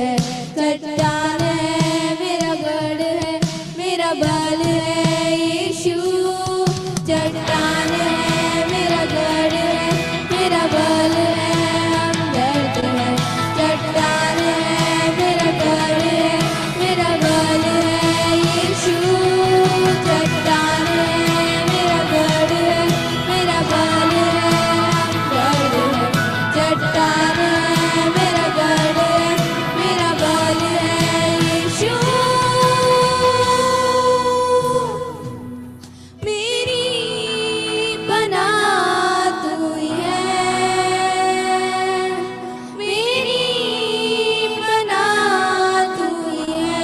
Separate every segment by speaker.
Speaker 1: है, चट्टान है मेरा गढ़ है, मेरा बल है यीशु। चट्टान है मेरा गढ़ है, मेरा बल है हमदर्द है। चट्टान है मेरा गढ़ है, मेरा बल है यीशु। चट्टान है मेरा गढ़ है, मेरा बल है हमदर्द है। चट्टान है मेरा गढ़ है, मेरा बल है यीशु। मेरी पनाह तू ही है, मेरी पनाह तू ही है,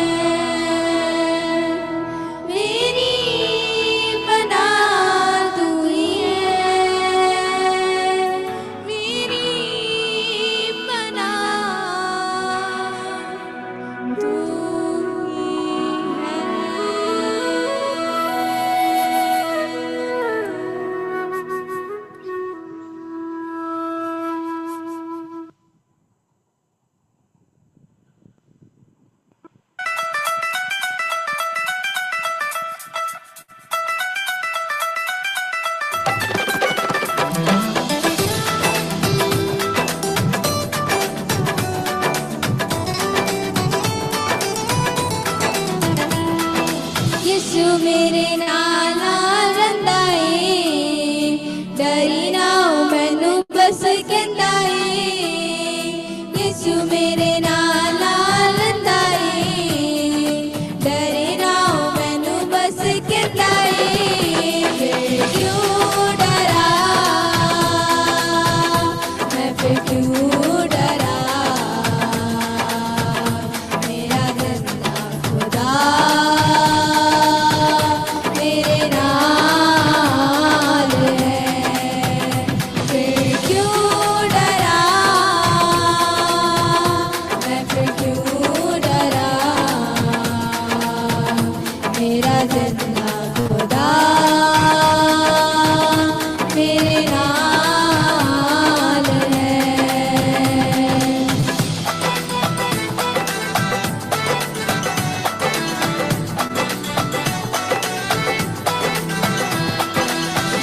Speaker 1: मेरी पनाह तू ही है, मेरी पनाह तू ही यीशु मेरे नाल नाल रंदा ए, डरी ना हो मैनू बस कहंदा ए। यीशु मेरे नाल नाल रंदा ए, डरे ना हो मैनू बस कहंदा ए। फिर क्यों डरा, मैं फिर क्यों डरा, मेरा जिंदा खुदा मेरे नाल है। फिर क्यों डरा, मैं फिर क्यों डरा, मेरा जिंदा खुदा मेरे नाल है।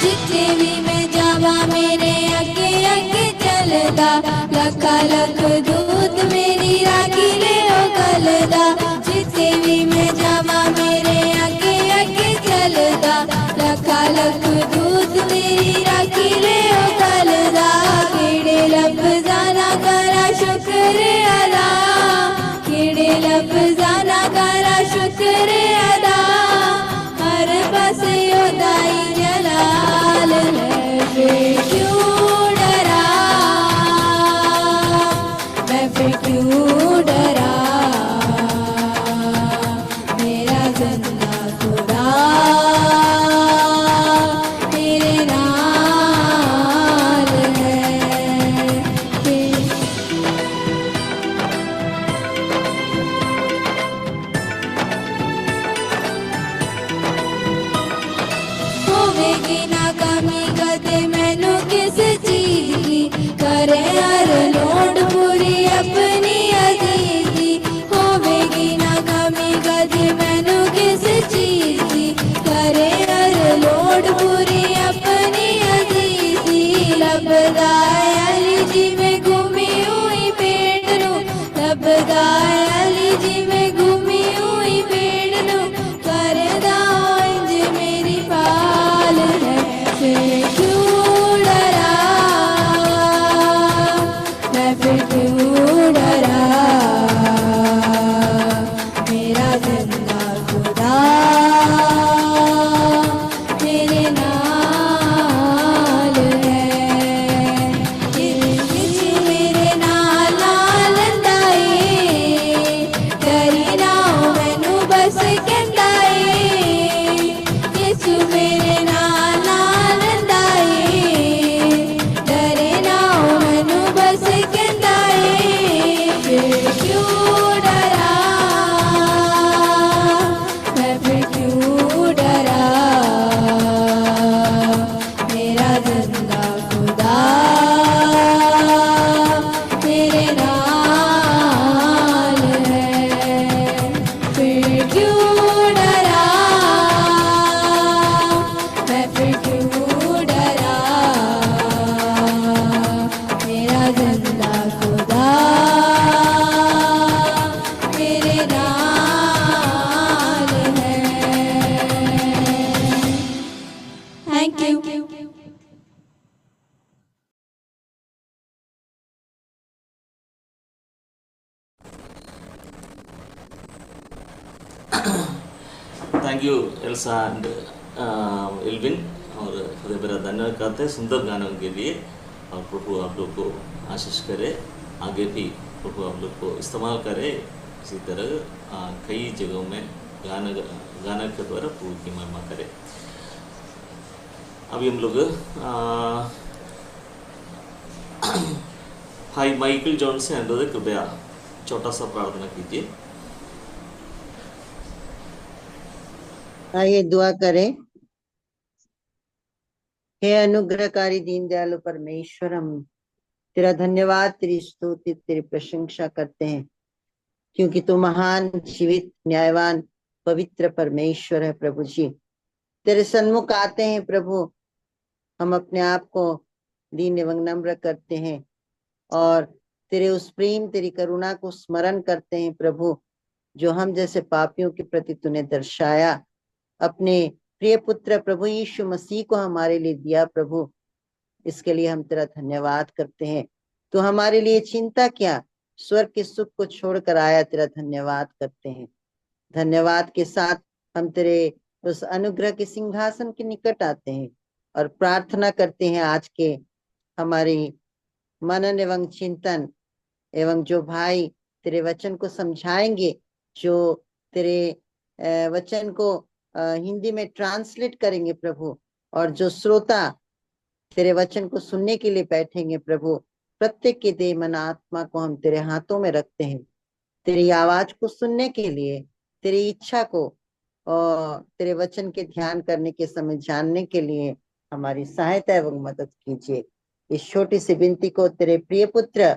Speaker 1: जिथे भी मैं जावा मेरे अगे अगे चलदा, लखा लख दूत मेरी राखी ले ओ गलदा। जिथे भी मैं जावा मेरे अगे अगे चलदा, लखा लख दूत मेरी राखी ले ओ गलदा। केड़े लफ्ज़ां ना करा शुक्र अदा, केड़े लफ्ज़ां ना करा शुक्र अदा, हर पासे ओदा ही जलाल है। फिर क्यों डरा, मैं फिर क्यों डरा, मेरा जिंदा खुदा मेरे नाल है। फिर होवेगी ना कमी कदे मैनू किस चीज की, करे हर लोड़ पूरी अपनी अजीज की। होवेगी ना कमी कदे मैनू किस चीज की, करे हर लोड़ पूरी अपनी अजीज की। लभदा है अली जी में घूमी हुई पेड़ नू, लभदा है अली जी में घूमी हुई पेड़ नू, करदा इंज मेरी पाल है। फिर क्यों डरा, मैं फिर क्यों डरा, मेरा जिंदा खुदा मेरे नाल है। यीशु मेरे नाल नाल रंदा ए, डरी
Speaker 2: thank you Elsa and Elvin, और हृदय भरा धन्यवाद करते हैं सुंदर गानों के लिए। और प्रभु आप लोग को आशीष करे, आगे भी प्रभु आप लोग को इस्तेमाल करे। इसी तरह कई जगहों में गाना के द्वारा प्रभु की महिमा करे। अभी हम लोग भाई माइकल जॉन से अनुरोध, कृपया छोटा सा प्रार्थना कीजिए।
Speaker 3: आइए दुआ करें। हे अनुग्रहकारी दीन दयालु परमेश्वर, हम तेरा धन्यवाद, तेरी स्तुति, तेरी प्रशंसा करते हैं, क्योंकि तू महान, जीवित, न्यायवान, पवित्र परमेश्वर है। प्रभु जी, तेरे सन्मुख आते हैं प्रभु, हम अपने आप को दीन एवं नम्र करते हैं और तेरे उस प्रेम, तेरी करुणा को स्मरण करते हैं प्रभु, जो हम जैसे पापियों के प्रति तूने दर्शाया। अपने प्रिय पुत्र प्रभु यीशु मसीह को हमारे लिए दिया प्रभु, इसके लिए हम तेरा धन्यवाद करते हैं। तो हमारे लिए चिंता क्या, स्वर्ग के सुख को छोड़कर आया, तेरा धन्यवाद करते हैं। धन्यवाद के साथ हम तेरे उस अनुग्रह के सिंहासन के निकट आते हैं और प्रार्थना करते हैं आज के हमारी मनन एवं चिंतन एवं जो भाई तेरे वचन को समझाएंगे, जो तेरे वचन को हिंदी में ट्रांसलेट करेंगे प्रभु, और जो श्रोता तेरे वचन को सुनने के लिए बैठेंगे प्रभु, प्रत्येक के देह मन आत्मा को हम तेरे हाथों में रखते हैं। तेरी आवाज को सुनने के लिए, तेरी इच्छा को और तेरे वचन के ध्यान करने के समय जानने के लिए हमारी सहायता एवं मदद कीजिए। इस छोटी सी विनती को तेरे प्रिय पुत्र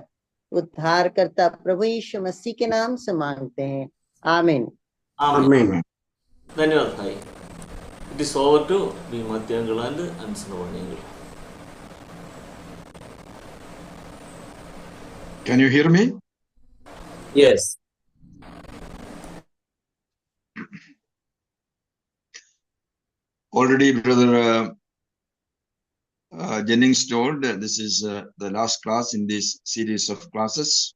Speaker 3: उद्धार करता प्रभु यीशु मसीह के नाम से मांगते हैं, आमीन।
Speaker 2: आमीन। धन्यवाद भाई। It is over to be Matthew and Anson.
Speaker 4: Can you hear me?
Speaker 5: Yes.
Speaker 4: Already brother Jennings told this is the last class in this series of classes.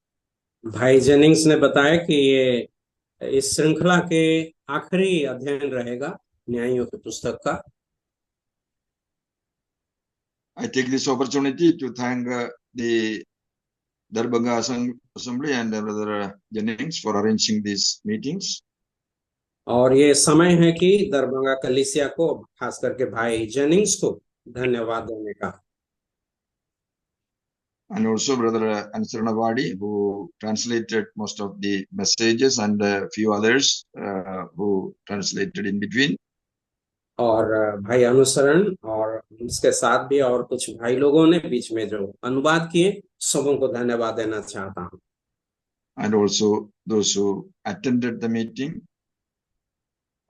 Speaker 5: भाई जेनिंग्स ने बताया कि ये इस श्रृंखला के आखिरी अध्ययन रहेगा न्यायों की पुस्तक का।
Speaker 4: I take this opportunity to thank the Darbanga Assembly and brother Jennings for arranging these meetings.
Speaker 5: और ये समय है कि दरभंगा कलीसिया को, खास करके भाई जेनिंग्स को धन्यवाद देने का।
Speaker 4: And also brother Ansarnavadi, who translated most of the messages, and a few others who translated in between.
Speaker 5: और भाई अनुसरण और इसके साथ भी और कुछ भाई लोगों ने बीच में जो अनुवाद किए, सबों को धन्यवाद देना चाहता हूँ।
Speaker 4: And also those who attended the meeting.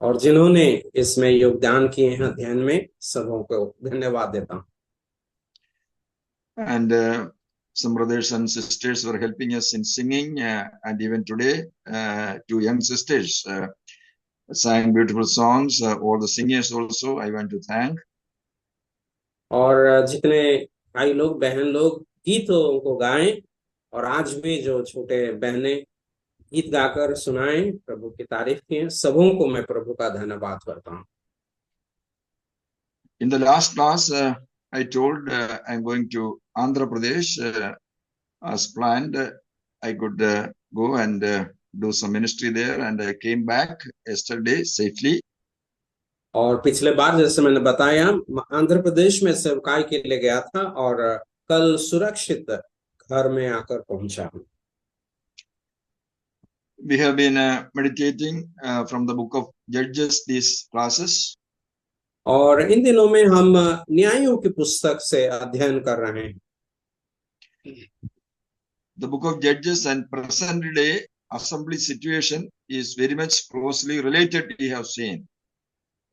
Speaker 5: और जिन्होंने इसमें योगदान किए हैं अध्ययन में, सबों को धन्यवाद देता हूँ।
Speaker 4: And some brothers and sisters were helping us in singing, and even today 2 young sisters sang beautiful songs. All the singers also I want to thank.
Speaker 5: और जितने भाई लोग, बहन लोग गीतों को गाएं, और आज भी जो छोटे बहनें गीत गाकर सुनाएं, प्रभु की तारीफ किए, सबों को मैं प्रभु का धन्यवाद करता हूँ।
Speaker 4: In the last class I told I'm going to Andhra Pradesh as planned. I could go and do some ministry there, and I came back yesterday safely.
Speaker 5: और पिछले बार जैसे मैंने बताया, आंध्र प्रदेश में सेवकाई के लिए गया था और कल सुरक्षित घर में आकर पहुंचा हूं।
Speaker 4: We have been meditating from the book of Judges these classes.
Speaker 5: और इन दिनों में हम न्यायों की पुस्तक से अध्ययन कर रहे हैं।
Speaker 4: The book of Judges and present day assembly situation is very much closely related, we have seen.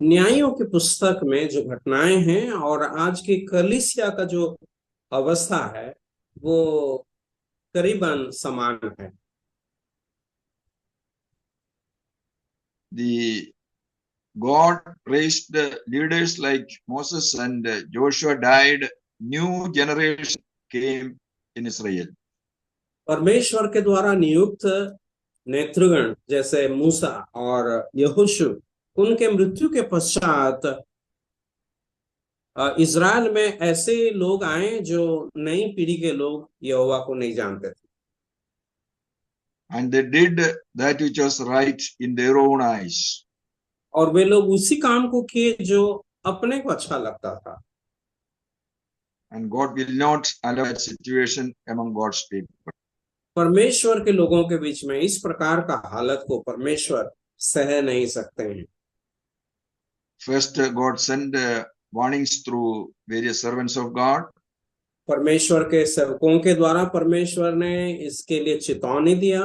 Speaker 5: न्यायों की पुस्तक में जो घटनाएं हैं और आज की कलीसिया का जो अवस्था है, वो करीबन समान है।
Speaker 4: The God raised leaders like Moses and Joshua died. New generation came in Israel.
Speaker 5: परमेश्वर के द्वारा नियुक्त नेतृगण जैसे मूसा और यहोशू, उनके मृत्यु के पश्चात इज़राइल में ऐसे लोग आए जो नई पीढ़ी के लोग यहोवा को नहीं जानते थे,
Speaker 4: and they did that which was right in their own eyes.
Speaker 5: और वे लोग उसी काम को किए जो अपने को अच्छा लगता था।
Speaker 4: And God will not allow that situation among God's people.
Speaker 5: परमेश्वर के लोगों के बीच में इस प्रकार का हालत को परमेश्वर सह नहीं सकते हैं।
Speaker 4: First, God sent warnings through various servants of God.
Speaker 5: परमेश्वर के सेवकों के द्वारा परमेश्वर ने इसके लिए चेतावनी दिया।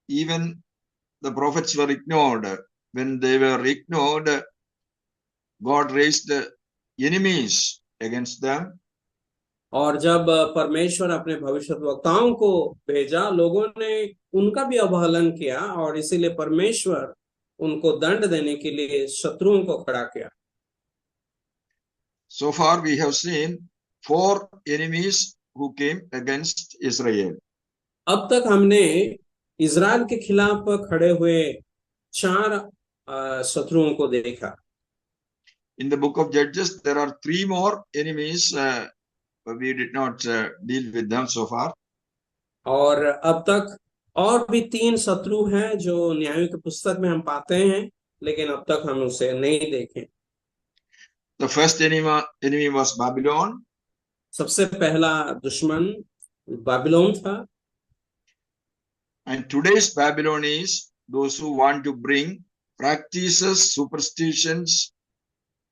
Speaker 4: Even the prophets were ignored. When they were ignored, God raised enemies against them.
Speaker 5: और जब परमेश्वर अपने भविष्यद्वक्ताओं को भेजा, लोगों ने उनका भी अवहेलन किया और इसीलिए परमेश्वर उनको दंड देने के लिए शत्रुओं को खड़ा किया।
Speaker 4: So far we have seen 4 enemies who came against Israel.
Speaker 5: अब तक हमने इज़राइल के खिलाफ खड़े हुए 4 शत्रुओं को देखा।
Speaker 4: In the book of Judges, there are 3 more enemies. We did not deal with them so far.
Speaker 5: और अब तक और भी 3 शत्रु हैं जो न्यायों की पुस्तक में हम पाते हैं, लेकिन अब तक हम उसे नहीं देखे।
Speaker 4: The first enemy was Babylon.
Speaker 5: सबसे पहला दुश्मन बाबिलोन था।
Speaker 4: And today's Babylon is those who want to bring practices, superstitions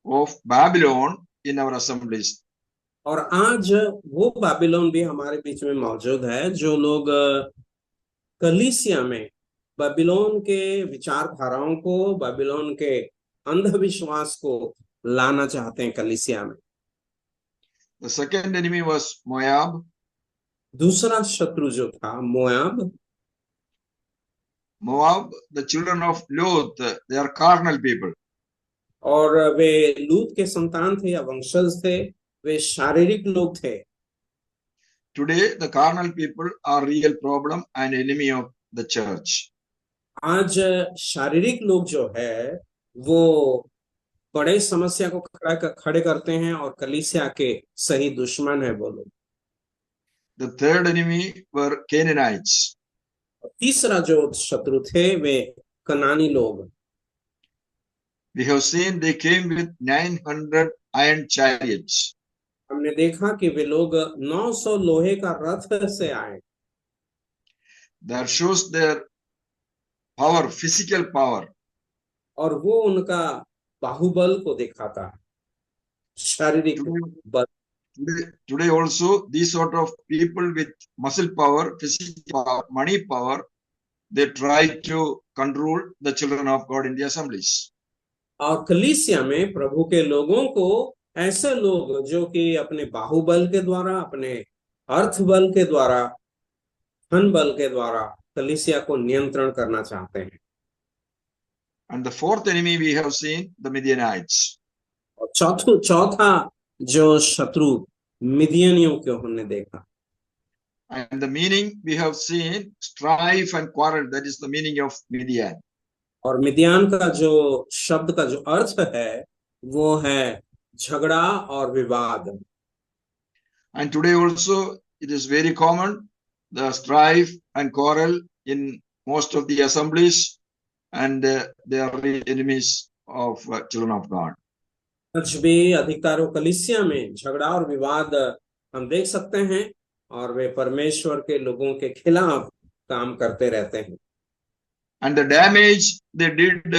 Speaker 4: of Babylon in our assemblies.
Speaker 5: और आज वो बाबिलोन भी हमारे बीच में मौजूद है, जो लोग कलीसिया में बाबिलोन के विचारधाराओं को, बाबिलोन के अंधविश्वास को लाना चाहते हैं कलीसिया में।
Speaker 4: The second enemy was Moab.
Speaker 5: दूसरा शत्रु जो था Moab.
Speaker 4: Moab, the children of Lot, they are carnal people.
Speaker 5: और वे लूत के संतान थे या वंशज थे, वे शारीरिक लोग थे।
Speaker 4: Today, the carnal people are real problem and enemy of the church.
Speaker 5: आज शारीरिक लोग जो है वो बड़े समस्या को खड़े करते हैं और कलीसिया के सही दुश्मन है वो लोग।
Speaker 4: The third enemy were Canaanites.
Speaker 5: तीसरा जो शत्रु थे वे कनानी लोग।
Speaker 4: We have seen they came with 900 iron chariots.
Speaker 5: हमने देखा कि वे लोग 900 लोहे का रथ से आए।
Speaker 4: That shows their power, physical power.
Speaker 5: और वो उनका बाहुबल को दिखाता है, शारीरिक बल।
Speaker 4: Today also, these sort of people with muscle power, physical power, money power, they try to control the children of God in the assemblies.
Speaker 5: और कलीसिया में प्रभु के लोगों को ऐसे लोग जो कि अपने बाहुबल के द्वारा, अपने अर्थ बल के द्वारा, धन बल के द्वारा कलीसिया को नियंत्रण करना चाहते हैं।
Speaker 4: And the fourth enemy we have seen, the Midianites.
Speaker 5: और चौथा जो शत्रु मिदियनियों को हमने देखा।
Speaker 4: And the meaning we have seen, strife and quarrel. That is the meaning of Midian.
Speaker 5: और मिदियान का जो शब्द का जो अर्थ है वो है झगड़ा और विवाद।
Speaker 4: And today also it is very common, the strife and quarrel in most of the assemblies, and they are the enemies of children of God.
Speaker 5: आज भी अधिकारों कलीसिया में झगड़ा और विवाद हम देख सकते हैं और वे परमेश्वर के लोगों के खिलाफ काम करते रहते हैं।
Speaker 4: And the damage they did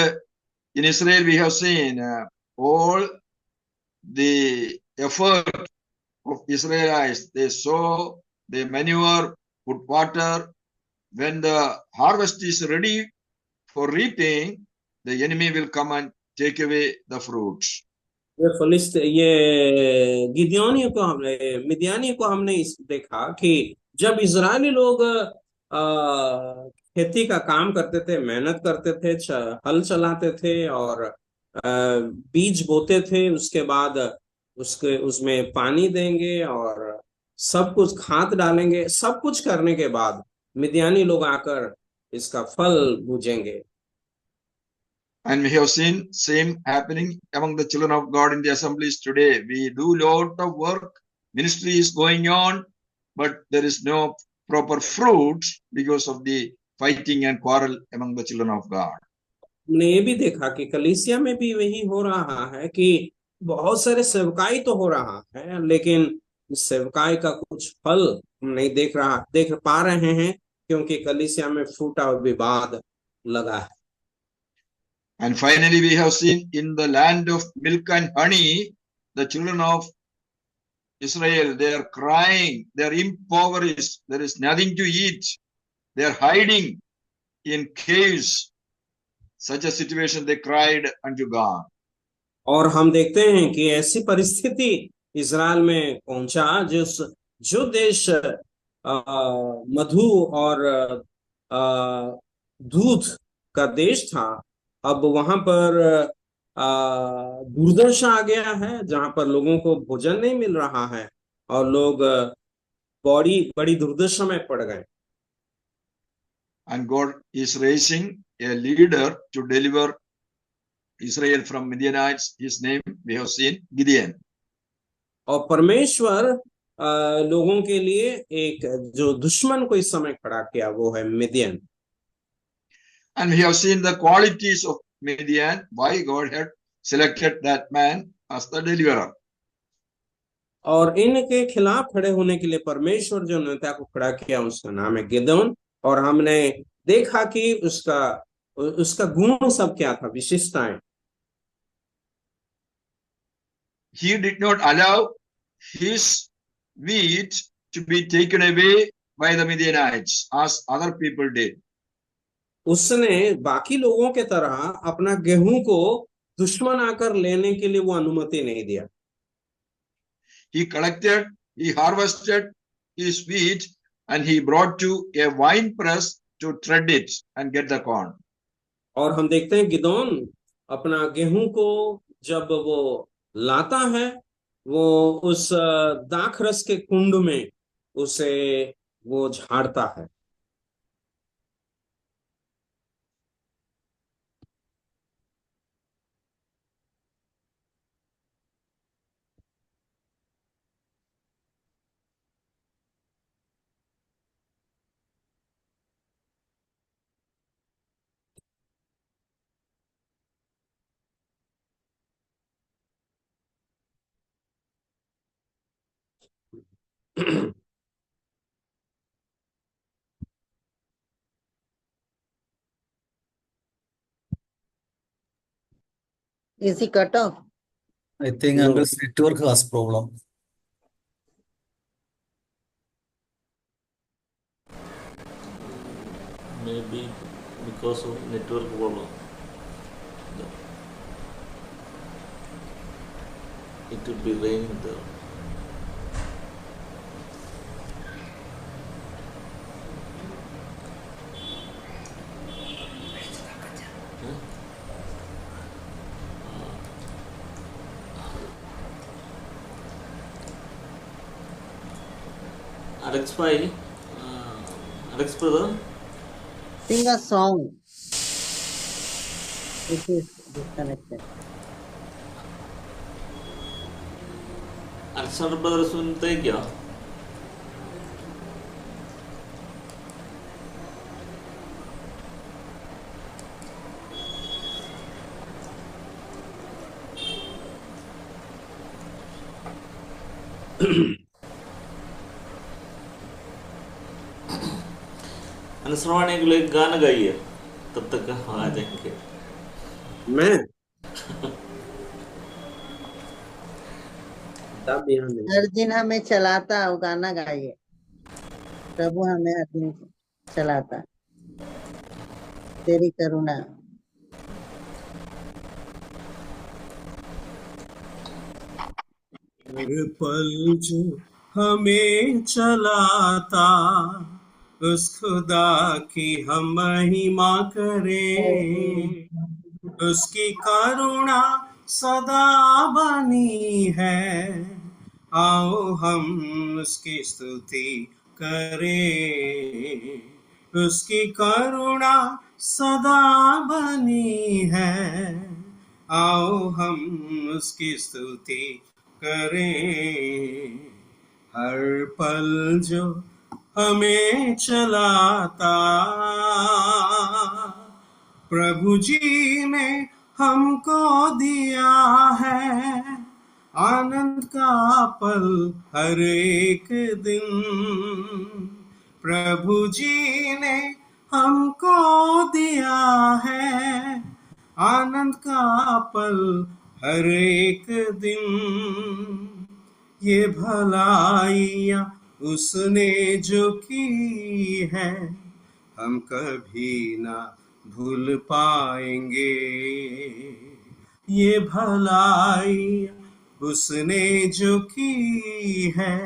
Speaker 4: in Israel, we have seen all the effort of Israelites. They sow, they manure, put water. When the harvest is ready for reaping, the enemy will come and take away the fruits.
Speaker 5: ये गिदियोनियों को हमने, मिदियानियों को हमने देखा कि जब Israeli लोग खेती का काम करते थे, मेहनत करते थे, हल चलाते थे और बीज बोते थे, उसके बाद उसमें पानी देंगे और सब कुछ खाद डालेंगे, सब कुछ करने के बाद मिद्यानी लोग आकर इसका फल भूजेंगे।
Speaker 4: And we have seen same happening among the children of God in the assemblies today. We do lot of work, ministry is going on, but there is no proper fruit because of the fighting and quarrel among the children of God.
Speaker 5: हमने ये भी देखा कि कलीसिया में भी वही हो रहा है कि बहुत सारे सेवकाई तो हो रहा है, लेकिन इस सेवकाई का कुछ फल हम नहीं देख पा रहे हैं, क्योंकि कलीसिया में फूटा और विवाद लगा है।
Speaker 4: And finally, we have seen in the land of milk and honey, the children of Israel, they are crying, they are impoverished, there is nothing to eat, they are hiding in caves. Such a situation, they cried unto God.
Speaker 5: और हम देखते हैं कि ऐसी परिस्थिति Israel में पहुंचा, जो देश मधु और दूध का देश था, अब वहां पर दुर्दशा आ गया है, जहां पर लोगों को भोजन नहीं मिल रहा है और लोग बड़ी दुर्दशा में पड़ गए।
Speaker 4: And God is raising a leader to deliver Israel from Midianites. His name we have seen, Gideon.
Speaker 5: और परमेश्वर लोगों के लिए एक जो दुश्मन को इस समय खड़ा किया, वो है मिदियन।
Speaker 4: And we have seen the qualities of Midian, why God had selected that man as the deliverer.
Speaker 5: और इनके खिलाफ खड़े होने के लिए परमेश्वर जो नेता को खड़ा किया, उसका नाम है गिदोन। और हमने देखा कि उसका गुण सब क्या था, विशेषताएं।
Speaker 4: He did not allow his wheat to be taken away by the Midianites as other people did.
Speaker 5: उसने बाकी लोगों के तरह अपना गेहूं को दुश्मन आकर लेने के लिए वो अनुमति नहीं दिया।
Speaker 4: He collected, he harvested his wheat and he brought to a wine press to tread it and get the corn.
Speaker 5: और हम देखते हैं गिदोन अपना गेहूं को जब वो लाता है, वो उस दाखरस के कुंड में उसे वो झाड़ता है।
Speaker 3: Is he cut off?
Speaker 6: I think
Speaker 5: No.
Speaker 6: Uncle's network has problem.
Speaker 2: Maybe because of network problem. It will be raining there. Alex Pai, Alex brother,
Speaker 3: Sing a song. It is disconnected.
Speaker 2: Alexander brother सुनते हैं क्या? अनुश्रवाणी के लिए गाना गाइए, तब तक हम आ जाएंगे।
Speaker 5: मैं तब यहाँ नहीं।
Speaker 3: हर दिन हमें चलाता, वो गाना गाइए। प्रभु हमें हर दिन चलाता, तेरी करुणा।
Speaker 5: हर पल जो हमें चलाता, उस खुदा की हम महिमा करें। उसकी करुणा सदा बनी है, आओ हम उसकी स्तुति करें, उसकी करुणा सदा बनी है। आओ हम उसकी स्तुति करें, हर पल जो हमें चलाता प्रभु जी ने हमको दिया है। आनंद का पल हर एक दिन प्रभु जी ने हमको दिया है। आनंद का पल हर एक दिन, ये भलाइयाँ उसने जो की है हम कभी ना भूल पाएंगे। ये भलाइयाँ उसने जो की है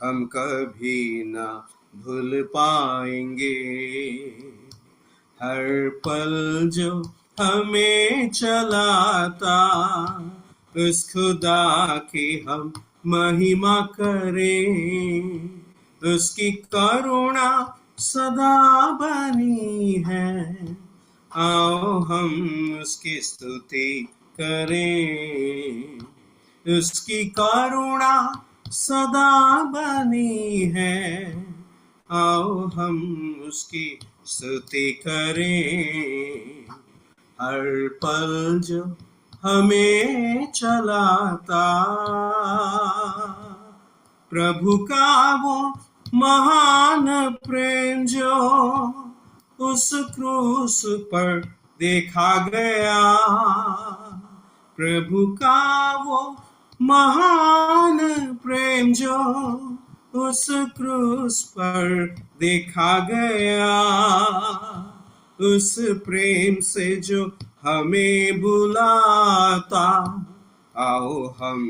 Speaker 5: हम कभी ना भूल पाएंगे। हर पल जो हमें चलाता उस खुदा की हम महिमा करें, उसकी करुणा सदा बनी है। आओ हम उसकी स्तुति करें, उसकी करुणा सदा बनी है। आओ हम उसकी स्तुति करें, हर पल जो हमें चलाता प्रभु का वो महान प्रेम जो उस क्रूस पर देखा गया। प्रभु का वो महान प्रेम जो उस क्रूस पर देखा गया। उस प्रेम से जो हमें बुलाता आओ हम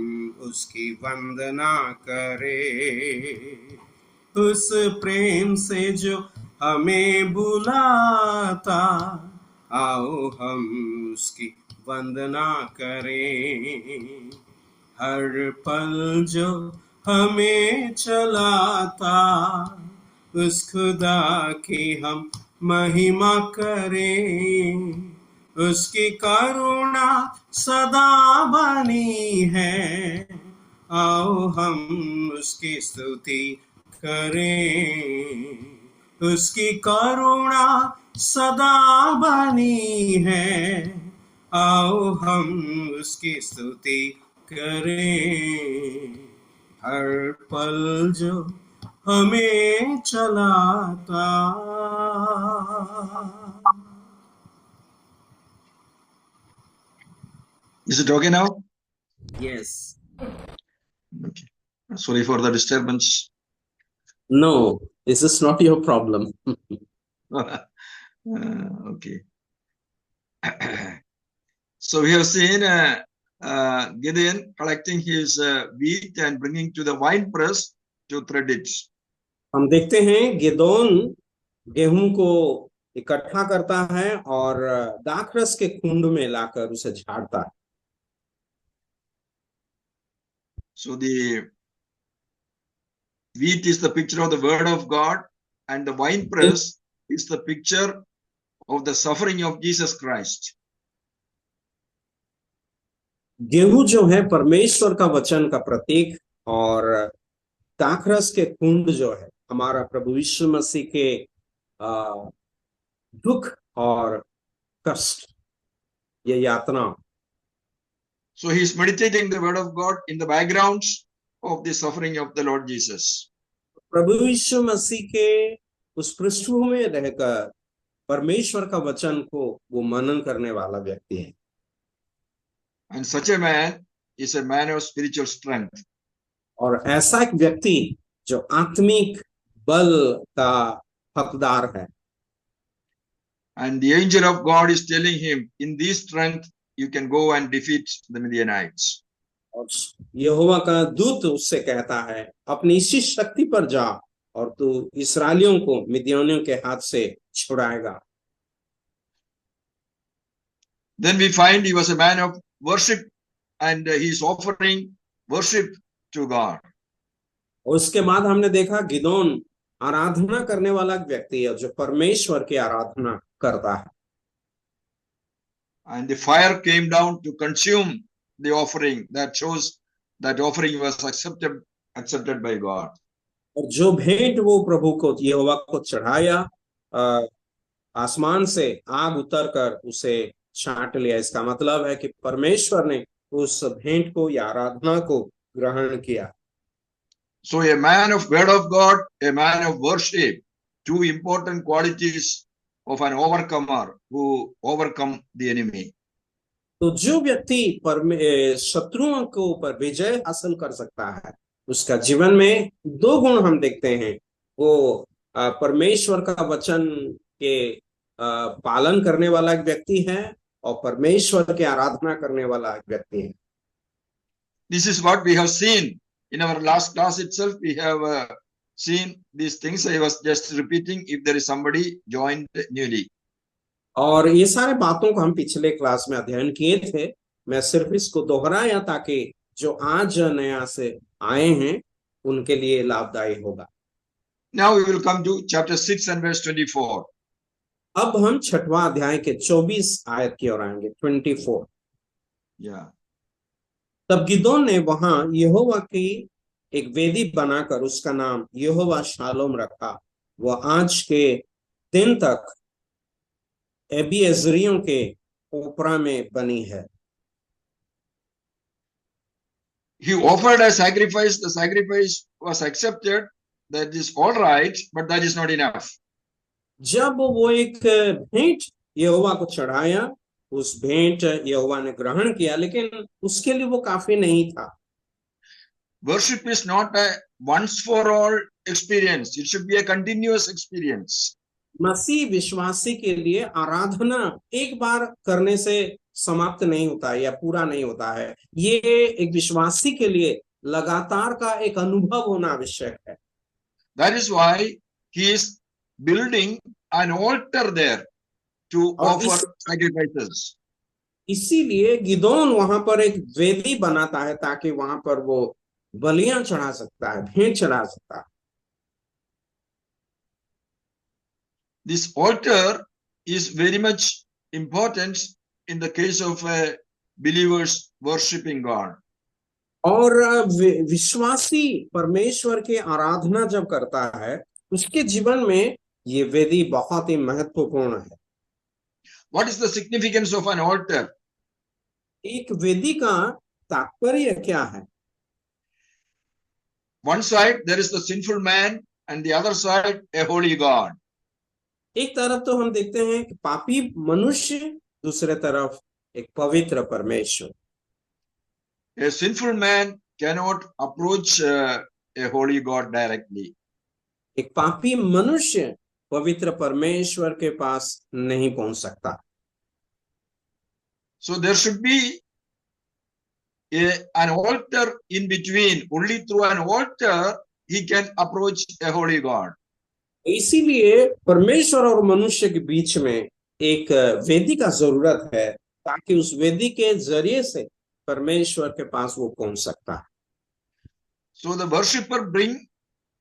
Speaker 5: उसकी वंदना करें। उस प्रेम से जो हमें बुलाता आओ हम उसकी वंदना करें। हर पल जो हमें चलाता उस खुदा की हम महिमा करें, उसकी करुणा सदा बनी है। आओ हम उसकी स्तुति करें, उसकी करुणा सदा बनी है। आओ हम उसकी स्तुति करें, हर पल जो हमें चलाता।
Speaker 4: Is it okay now?
Speaker 5: Yes.
Speaker 4: Okay. Sorry for the disturbance.
Speaker 5: No, this is not your problem.
Speaker 4: Okay. So we have seen Gideon collecting his wheat and bringing to the wine press to thread it.
Speaker 5: हम देखते हैं गिदोन गेहूं को इकट्ठा करता है और दाखरस के कुंड में लाकर उसे झाड़ता है।
Speaker 4: So the wheat is the picture of the word of God, and the wine press is the picture of the suffering of Jesus Christ.
Speaker 5: गेहूं जो है परमेश्वर का वचन का प्रतीक और दाखरस के कुंड जो है हमारा प्रभु यीशु मसीह के दुख और कष्ट, ये यातना।
Speaker 4: So he is meditating the word of God in the backgrounds of the suffering of the Lord Jesus.
Speaker 5: प्रभु यीशु मसीह के उस पृष्ठभूमि में रहकर परमेश्वर का वचन को वो मनन करने वाला व्यक्ति है।
Speaker 4: And such a man is a man of spiritual strength.
Speaker 5: और ऐसा एक व्यक्ति जो आत्मिक बल का हकदार है।
Speaker 4: And the angel of God is telling him, in this strength you can go and defeat the Midianites.
Speaker 5: और यहोवा का दूत उससे कहता है, अपनी इसी शक्ति पर जा और तू इस्राएलियों को मिद्यानियों के हाथ से छुड़ाएगा।
Speaker 4: Then we find he was a man of worship, and he is offering worship to God.
Speaker 5: और उसके बाद हमने देखा गिदोन आराधना करने वाला एक व्यक्ति है जो परमेश्वर की आराधना करता है।
Speaker 4: And the fire came down to consume the offering. That shows that offering was accepted by God.
Speaker 5: और जो भेंट वो प्रभु को यहोवा को चढ़ाया, आसमान से आग उतर कर उसे छांट लिया। इसका मतलब है कि परमेश्वर ने उस भेंट को या आराधना को ग्रहण किया।
Speaker 4: So a man of word of God, a man of worship, two important qualities of an overcomer who overcome the enemy.
Speaker 5: तो जो व्यक्ति शत्रुओं के ऊपर विजय हासिल कर सकता है, उसका जीवन में दो गुण हम देखते हैं। वो परमेश्वर का वचन के पालन करने वाला एक व्यक्ति है और परमेश्वर की आराधना करने वाला एक व्यक्ति है।
Speaker 4: This is what we have seen in our last class itself. We have seen these things. I was just repeating if there is somebody joined newly.
Speaker 5: और ये सारे बातों को हम पिछले क्लास में अध्ययन किए थे। मैं सिर्फ इसको दोहराया ताकि जो आज नया से आए हैं उनके लिए लाभदायी होगा।
Speaker 4: Now we will come to chapter 6 and verse 24.
Speaker 5: अब हम 6वां अध्याय के 24 आयत की ओर आएंगे। 24।
Speaker 4: Yeah.
Speaker 5: तब गिदोन ने वहां यहोवा की एक वेदी बनाकर उसका नाम यहोवा शालोम रखा। वह आज के दिन तक एबीएजरियों के ओपरा में बनी है।
Speaker 4: He offered a sacrifice. The sacrifice was accepted. That is all right, but that is not enough.
Speaker 5: जब वो एक भेंट यहोवा को चढ़ाया, उस भेंट यहोवा ने ग्रहण किया, लेकिन उसके लिए वो काफी नहीं था।
Speaker 4: Worship is not a once for all experience. It should be a continuous experience.
Speaker 5: मसीह विश्वासी के लिए आराधना एक बार करने से समाप्त नहीं होता है या पूरा नहीं होता है। ये एक विश्वासी के लिए लगातार का एक अनुभव होना आवश्यक है।
Speaker 4: That is why he is building an altar there to offer sacrifices.
Speaker 5: इसीलिए गिदोन वहां पर एक वेदी बनाता है ताकि वहां पर वो बलियां चढ़ा सकता है, भेंट चढ़ा सकता है।
Speaker 4: This altar is very much important in the case of believers worshiping God.
Speaker 5: और विश्वासी परमेश्वर की आराधना जब करता है उसके जीवन में ये वेदी बहुत ही महत्वपूर्ण है।
Speaker 4: What is the significance of an altar?
Speaker 5: एक वेदी का तात्पर्य क्या है?
Speaker 4: One side there is the sinful man and the other side a holy God.
Speaker 5: एक तरफ तो हम देखते हैं कि पापी मनुष्य, दूसरे तरफ एक पवित्र परमेश्वर।
Speaker 4: A sinful man cannot approach a holy God directly.
Speaker 5: एक पापी मनुष्य पवित्र परमेश्वर के पास नहीं पहुंच सकता।
Speaker 4: So there should be an altar in between. Only through an altar he can approach a holy God.
Speaker 5: इसीलिए परमेश्वर और मनुष्य के बीच में एक वेदी का जरूरत है ताकि उस वेदी के जरिए से परमेश्वर के पास वो पहुंच सकता है।
Speaker 4: So the worshipper bring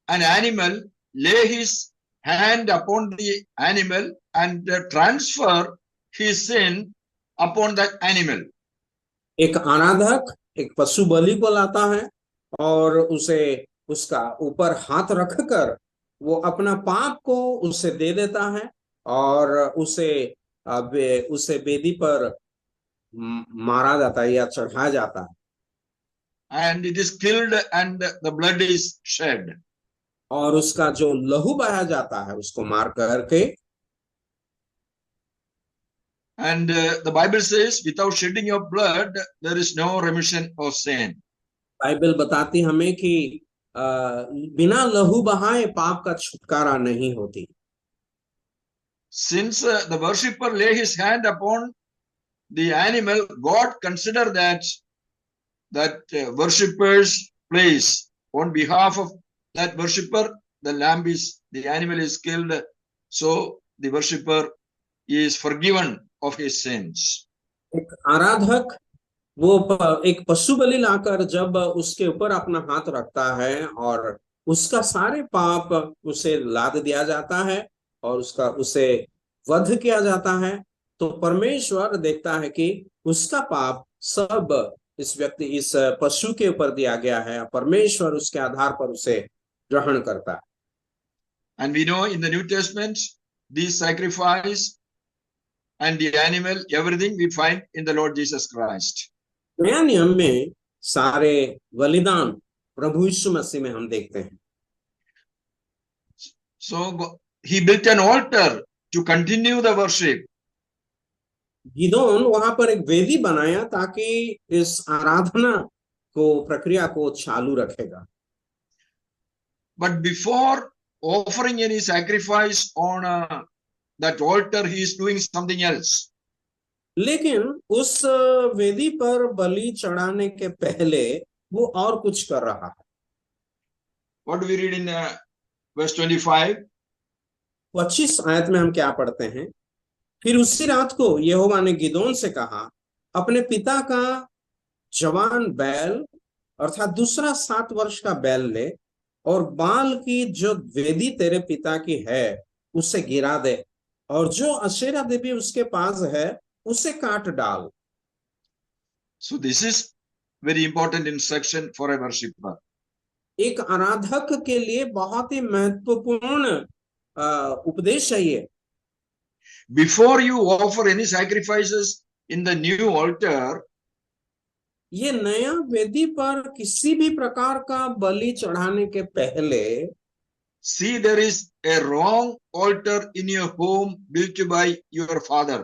Speaker 4: an animal, lay his hand upon the animal and transfer his sin upon that animal.
Speaker 5: एक आराधक एक पशु बलि को लाता है और उसे उसका ऊपर हाथ रखकर वो अपना पाप को उसे दे देता है और उसे वेदी पर मारा जाता है या चढ़ाया जाता है।
Speaker 4: And it is killed and the blood is shed.
Speaker 5: और उसका जो लहू बहाया जाता है उसको मार करके।
Speaker 4: And the Bible says, without shedding of blood, there is no remission of sin.
Speaker 5: Bible बताती हमें कि बिना लहू बहाए पाप का छुटकारा नहीं होती।
Speaker 4: Since the worshipper lay his hand upon the animal, God consider that worshipper's place on behalf of that worshipper. The animal is killed, so the worshipper is forgiven of his sins.
Speaker 5: एक आराधक वो एक पशु बलि लाकर जब उसके ऊपर अपना हाथ रखता है और उसका सारे पाप उसे लाद दिया जाता है और उसका उसे वध किया जाता है, तो परमेश्वर देखता है कि उसका पाप सब इस व्यक्ति इस पशु के ऊपर दिया गया है, परमेश्वर उसके आधार पर उसे ग्रहण करता है।
Speaker 4: And we know in the New Testament, these sacrifice and the animal, everything we find in the Lord Jesus Christ.
Speaker 5: नया नियम में सारे बलिदान प्रभु यीशु मसीह में हम देखते हैं।
Speaker 4: So he built an altar to continue the worship.
Speaker 5: Gideon वहां पर एक वेदी बनाया ताकि इस आराधना को प्रक्रिया को चालू रखेगा।
Speaker 4: But before offering any sacrifice on that altar, he is doing something else.
Speaker 5: लेकिन उस वेदी पर बलि चढ़ाने के पहले वो और कुछ कर रहा है।
Speaker 4: What do we read in verse 25?
Speaker 5: 25 आयत में हम क्या पढ़ते हैं? फिर उसी रात को यहोवा ने गिदोन से कहा, अपने पिता का जवान बैल अर्थात दूसरा 7 वर्ष का बैल ले और बाल की जो वेदी तेरे पिता की है उसे गिरा दे और जो अशेरा देवी उसके पास है उसे काट डाल।
Speaker 4: So this is very important instruction for a worshipper.
Speaker 5: एक आराधक के लिए बहुत ही महत्वपूर्ण उपदेश है ये।
Speaker 4: Before you offer any sacrifices in the new altar,
Speaker 5: ये नया वेदी पर किसी भी प्रकार का बलि चढ़ाने के पहले
Speaker 4: see there is a wrong altar in your home built by your father.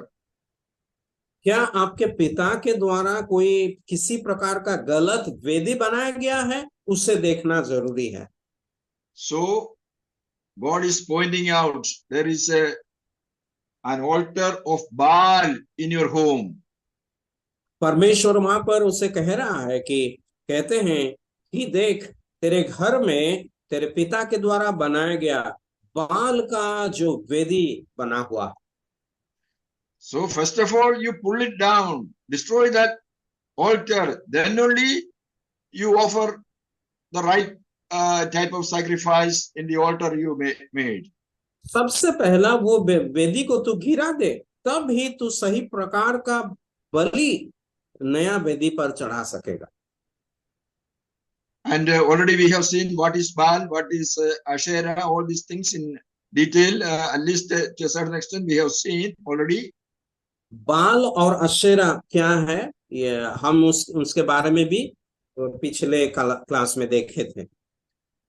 Speaker 5: क्या आपके पिता के द्वारा कोई किसी प्रकार का गलत वेदी बनाया गया है, उसे देखना जरूरी है।
Speaker 4: So God is pointing out there is an altar of Baal in your home.
Speaker 5: परमेश्वर वहां पर उसे कह रहा है कि कहते हैं कि देख तेरे घर में तेरे पिता के द्वारा बनाया गया बाल का जो वेदी बना हुआ।
Speaker 4: So first of all, you pull it down, destroy that altar. Then only you offer the right type of sacrifice in the altar you made.
Speaker 5: सबसे पहला वो वेदी को तू गिरा दे, तब ही तू सही प्रकार का बलि नया वेदी पर चढ़ा सकेगा।
Speaker 4: And already we have seen what is Baal, what is Asherah, all these things in detail. At least to a certain extent we have seen already.
Speaker 5: बाल और अशेरा क्या है ये हम उसके बारे में भी पिछले क्लास में देखे थे।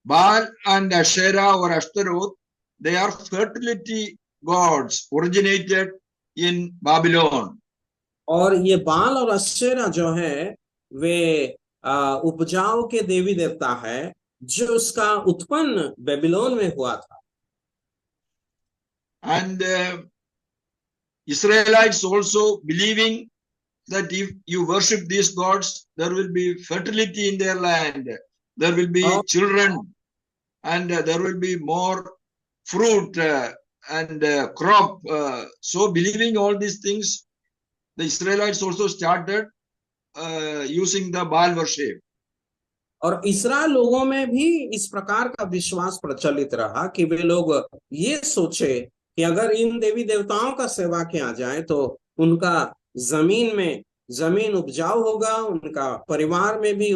Speaker 4: Baal and Asherah or Ashtaroth, they are fertility gods originated in Babylon.
Speaker 5: और ये बाल और अशेरा जो है वे उपजाऊ के देवी देवता है जो उसका उत्पन्न बेबीलोन में हुआ था।
Speaker 4: And Israelites also believing that if you worship these gods, there will be fertility in their land, there will be children, and there will be more fruit and crop. So believing all these things, the Israelites also started using the Baal worship.
Speaker 5: और इस्राएल लोगों में भी इस प्रकार का विश्वास प्रचलित रहा कि वे लोग ये सोचे कि अगर इन देवी देवताओं का सेवा किया जाए तो उनका जमीन उपजाऊ होगा, उनका परिवार में भी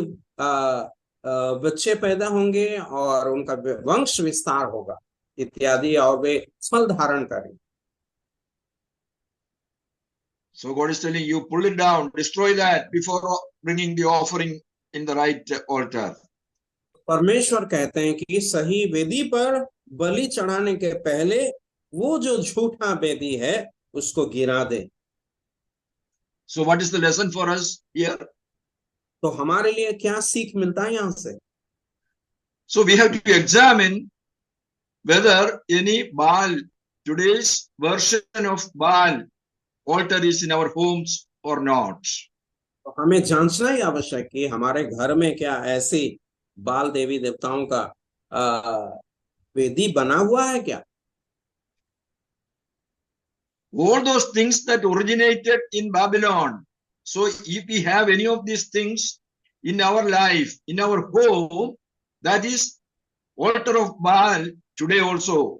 Speaker 5: बच्चे पैदा होंगे और उनका वंश विस्तार होगा इत्यादि, और वे फल धारण करेंगे।
Speaker 4: So God is telling you, pull it down, destroy that before bringing the offering in the right altar.
Speaker 5: परमेश्वर कहते हैं कि सही वेदी पर बलि चढ़ाने के पहले वो जो झूठा वेदी है उसको गिरा दे।
Speaker 4: So what is the lesson for us here?
Speaker 5: तो हमारे लिए क्या सीख मिलता है यहाँ से?
Speaker 4: So we have to examine whether any Baal, today's version of Baal altar is in our homes or not.
Speaker 5: तो हमें जांचना ही आवश्यक कि हमारे घर में क्या ऐसी बाल देवी देवताओं का वेदी बना हुआ है क्या?
Speaker 4: All those things that originated in Babylon, So if we have any of these things in our life, in our home, that is altar of Baal today also.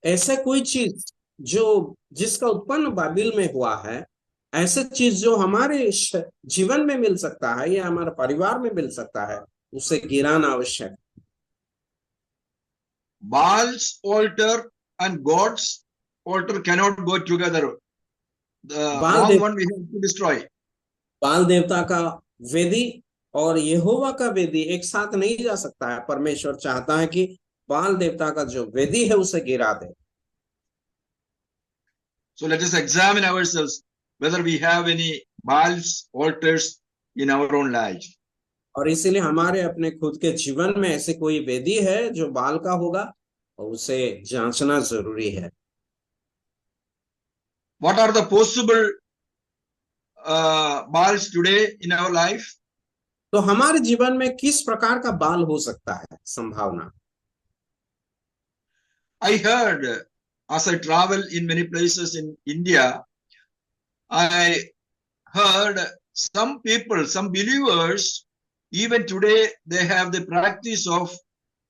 Speaker 5: ऐसे कोई चीज जो जिसका उत्पन्न बाबिल में हुआ है, ऐसे चीज जो हमारे जीवन में मिल सकता है या हमारे परिवार में मिल सकता है, उसे गिराना आवश्यक है।
Speaker 4: Baal's altar and God's altar cannot go together. The
Speaker 5: Baal
Speaker 4: wrong one we have to destroy.
Speaker 5: बाल देवता का वेदी और यहोवा का वेदी एक साथ नहीं जा सकता है। परमेश्वर चाहता है कि बाल देवता का जो वेदी है उसे गिरा दे।
Speaker 4: So let us examine ourselves whether we have any Baal's altars in our own life.
Speaker 5: और इसीलिए हमारे अपने खुद के जीवन में ऐसे कोई वेदी है जो बाल का होगा, और उसे जांचना जरूरी है।
Speaker 4: What are the possible Baals today in our life?
Speaker 5: तो हमारे जीवन में किस प्रकार का बाल हो सकता है, संभावना?
Speaker 4: I heard as I travel in many places in India, I heard some people, some believers, even today they have the practice of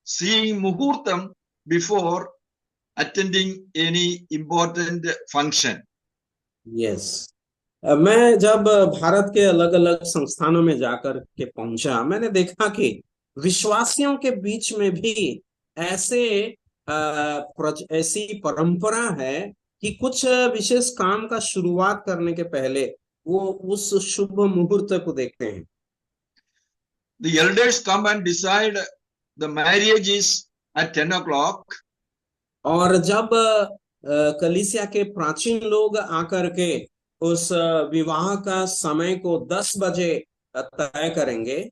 Speaker 4: seeing muhurtam before attending any important function.
Speaker 5: Yes, मैं जब भारत के अलग अलग संस्थानों में जाकर के पहुंचा, मैंने देखा कि विश्वासियों के बीच में भी ऐसी परंपरा है कि कुछ विशेष काम का शुरुआत करने के पहले वो उस शुभ मुहूर्त को देखते हैं।
Speaker 4: The elders come and decide the marriage is at 10 o'clock.
Speaker 5: और जब कलीसिया के प्राचीन लोग आकर के उस विवाह का समय को 10 बजे तय करेंगे,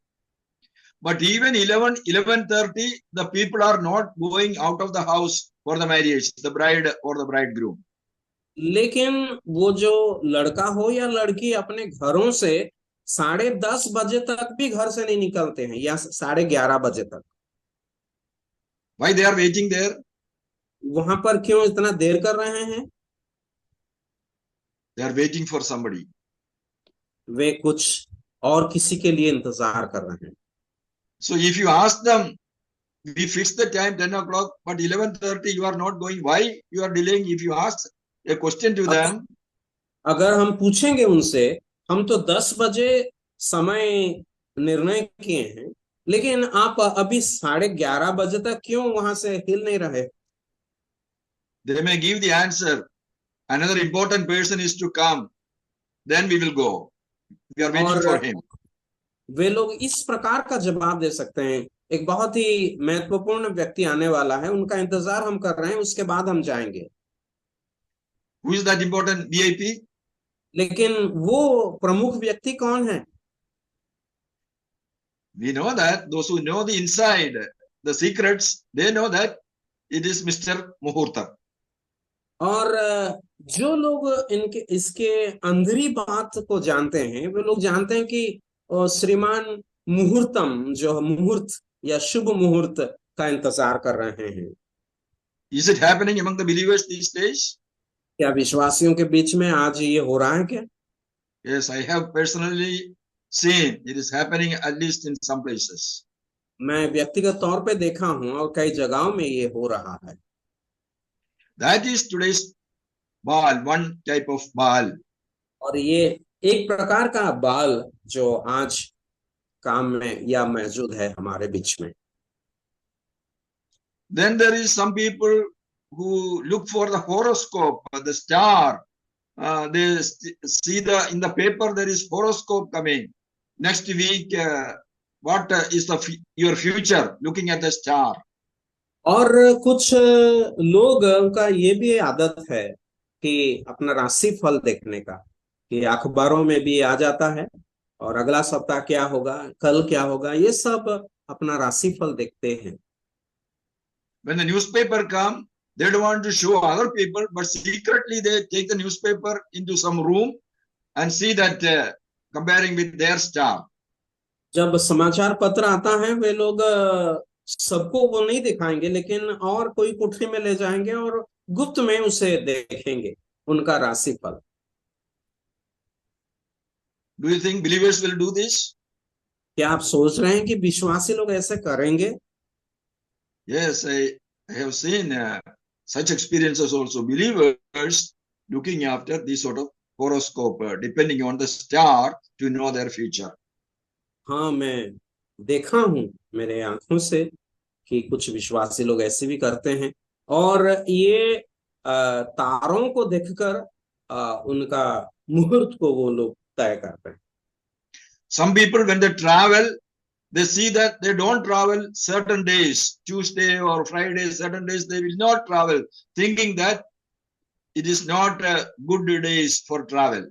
Speaker 4: But even 11:30, the people are not going out of the house for the marriage, the bride or the bridegroom.
Speaker 5: लेकिन वो जो लड़का हो या लड़की अपने घरों से 10:30 बजे तक भी घर से नहीं निकलते हैं, या 11:30 बजे तक।
Speaker 4: Why they are waiting there?
Speaker 5: वहां पर क्यों इतना देर कर रहे हैं?
Speaker 4: They are waiting for somebody.
Speaker 5: वे कुछ और किसी के लिए इंतजार कर रहे हैं।
Speaker 4: So if you ask them, we fix the time 10 o'clock, but 11:30 you are not going. Why you are delaying? If you ask a question to them,
Speaker 5: अगर हम पूछेंगे उनसे, हम तो 10 बजे समय निर्णय किए हैं, लेकिन आप अभी 11:30 बजे तक क्यों वहां से हिल नहीं रहे?
Speaker 4: they may give the answer. Another important person is to come. Then we will go. We are waiting for him.
Speaker 5: वे लोग इस प्रकार का जवाब दे सकते हैं, एक बहुत ही महत्वपूर्ण व्यक्ति आने वाला है, उनका इंतजार हम कर रहे हैं, उसके बाद हम जाएंगे।
Speaker 4: Who is that important VIP?
Speaker 5: लेकिन वो प्रमुख व्यक्ति कौन है?
Speaker 4: We know that those who know the inside, the secrets, they know that it is Mr. Muhurta.
Speaker 5: और जो लोग इसके अंदरी बात को जानते हैं, वे लोग जानते हैं कि श्रीमान मुहूर्तम, जो मुहूर्त या शुभ मुहूर्त का इंतजार कर रहे हैं।
Speaker 4: Is it happening among the believers these days?
Speaker 5: क्या विश्वासियों के बीच में आज ये हो रहा है क्या?
Speaker 4: Yes, I have personally seen it is happening at least in some places.
Speaker 5: मैं व्यक्तिगत तौर पे देखा हूं और कई जगहों में ये हो रहा है।
Speaker 4: That is today's Baal, one type of Baal.
Speaker 5: और ये एक प्रकार का बाल जो आज काम में या मौजूद है हमारे बीच में।
Speaker 4: Then there is some people who look for the horoscope, the star. They see in the paper there is horoscope coming. Next week, what is your future? Looking at the star.
Speaker 5: और कुछ लोग का ये भी आदत है कि अपना राशि फल देखने का, कि अखबारों में भी आ जाता है और अगला सप्ताह क्या होगा, कल क्या होगा, ये सब अपना राशि फल देखते हैं।
Speaker 4: When the newspaper come, they don't want to show other people, but secretly they take the newspaper into some room and see that comparing with their star.
Speaker 5: जब समाचार पत्र आता है, वे लोग सबको वो नहीं दिखाएंगे, लेकिन और कोई कोठरी में ले जाएंगे और गुप्त में उसे देखेंगे, उनका राशिफल।
Speaker 4: Do you think believers will do this?
Speaker 5: क्या आप सोच रहे हैं कि विश्वासी लोग ऐसे करेंगे?
Speaker 4: Yes, I have seen such experiences also. Believers looking after this sort of horoscope, depending on the star to know their future.
Speaker 5: हाँ, मैं देखा हूँ मेरे आंखों से कि कुछ विश्वासी लोग ऐसे भी करते हैं, और ये तारों को देखकर उनका मुहूर्त को वो लोग तय करते हैं।
Speaker 4: Some people, when they travel, they see that they don't travel certain days, Tuesday or Friday, certain days they will not travel, thinking that it is not good days for travel.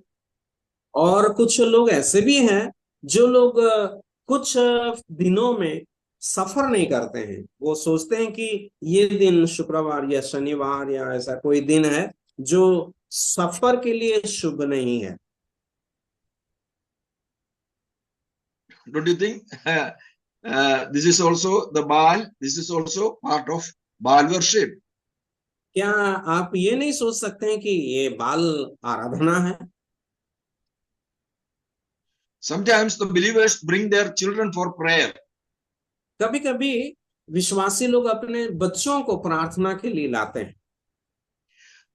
Speaker 5: और कुछ लोग ऐसे भी हैं जो लोग कुछ दिनों में सफर नहीं करते हैं। वो सोचते हैं कि ये दिन शुक्रवार या शनिवार या ऐसा कोई दिन है जो सफर के लिए शुभ नहीं है।
Speaker 4: Don't you think? This is also the Baal, this is also part of Baal worship.
Speaker 5: क्या आप ये नहीं सोच सकते हैं कि ये बाल आराधना है?
Speaker 4: Sometimes the believers bring their children for prayer.
Speaker 5: कभी कभी विश्वासी लोग अपने बच्चों को प्रार्थना के लिए लाते हैं।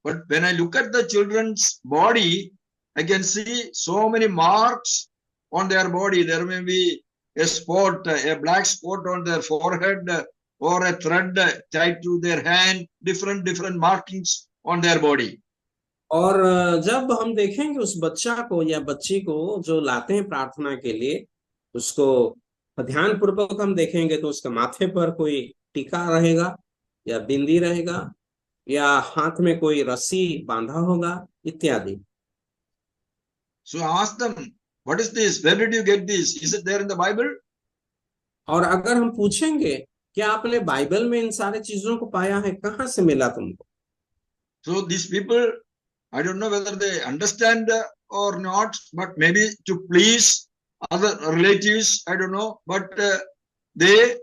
Speaker 4: But when I look at the children's body, I can see so many marks on their body. There may be a spot, a black spot on their forehead, or a thread tied to their hand, different markings on their body.
Speaker 5: और जब हम देखेंगे उस बच्चा को या बच्ची को जो लाते हैं प्रार्थना के लिए, उसको ध्यान पूर्वक हम देखेंगे तो उसके माथे पर कोई टीका रहेगा या बिंदी रहेगा या हाथ में कोई रस्सी बांधा होगा इत्यादि।
Speaker 4: So I ask them, what is this? Where did you get this? Is it there in the Bible?
Speaker 5: और अगर हम पूछेंगे क्या आपने बाइबल में इन सारे चीजों को पाया है, कहाँ से मिला तुमको?
Speaker 4: So these people, I don't know whether they understand or not, but maybe to please other relatives, I don't know, but they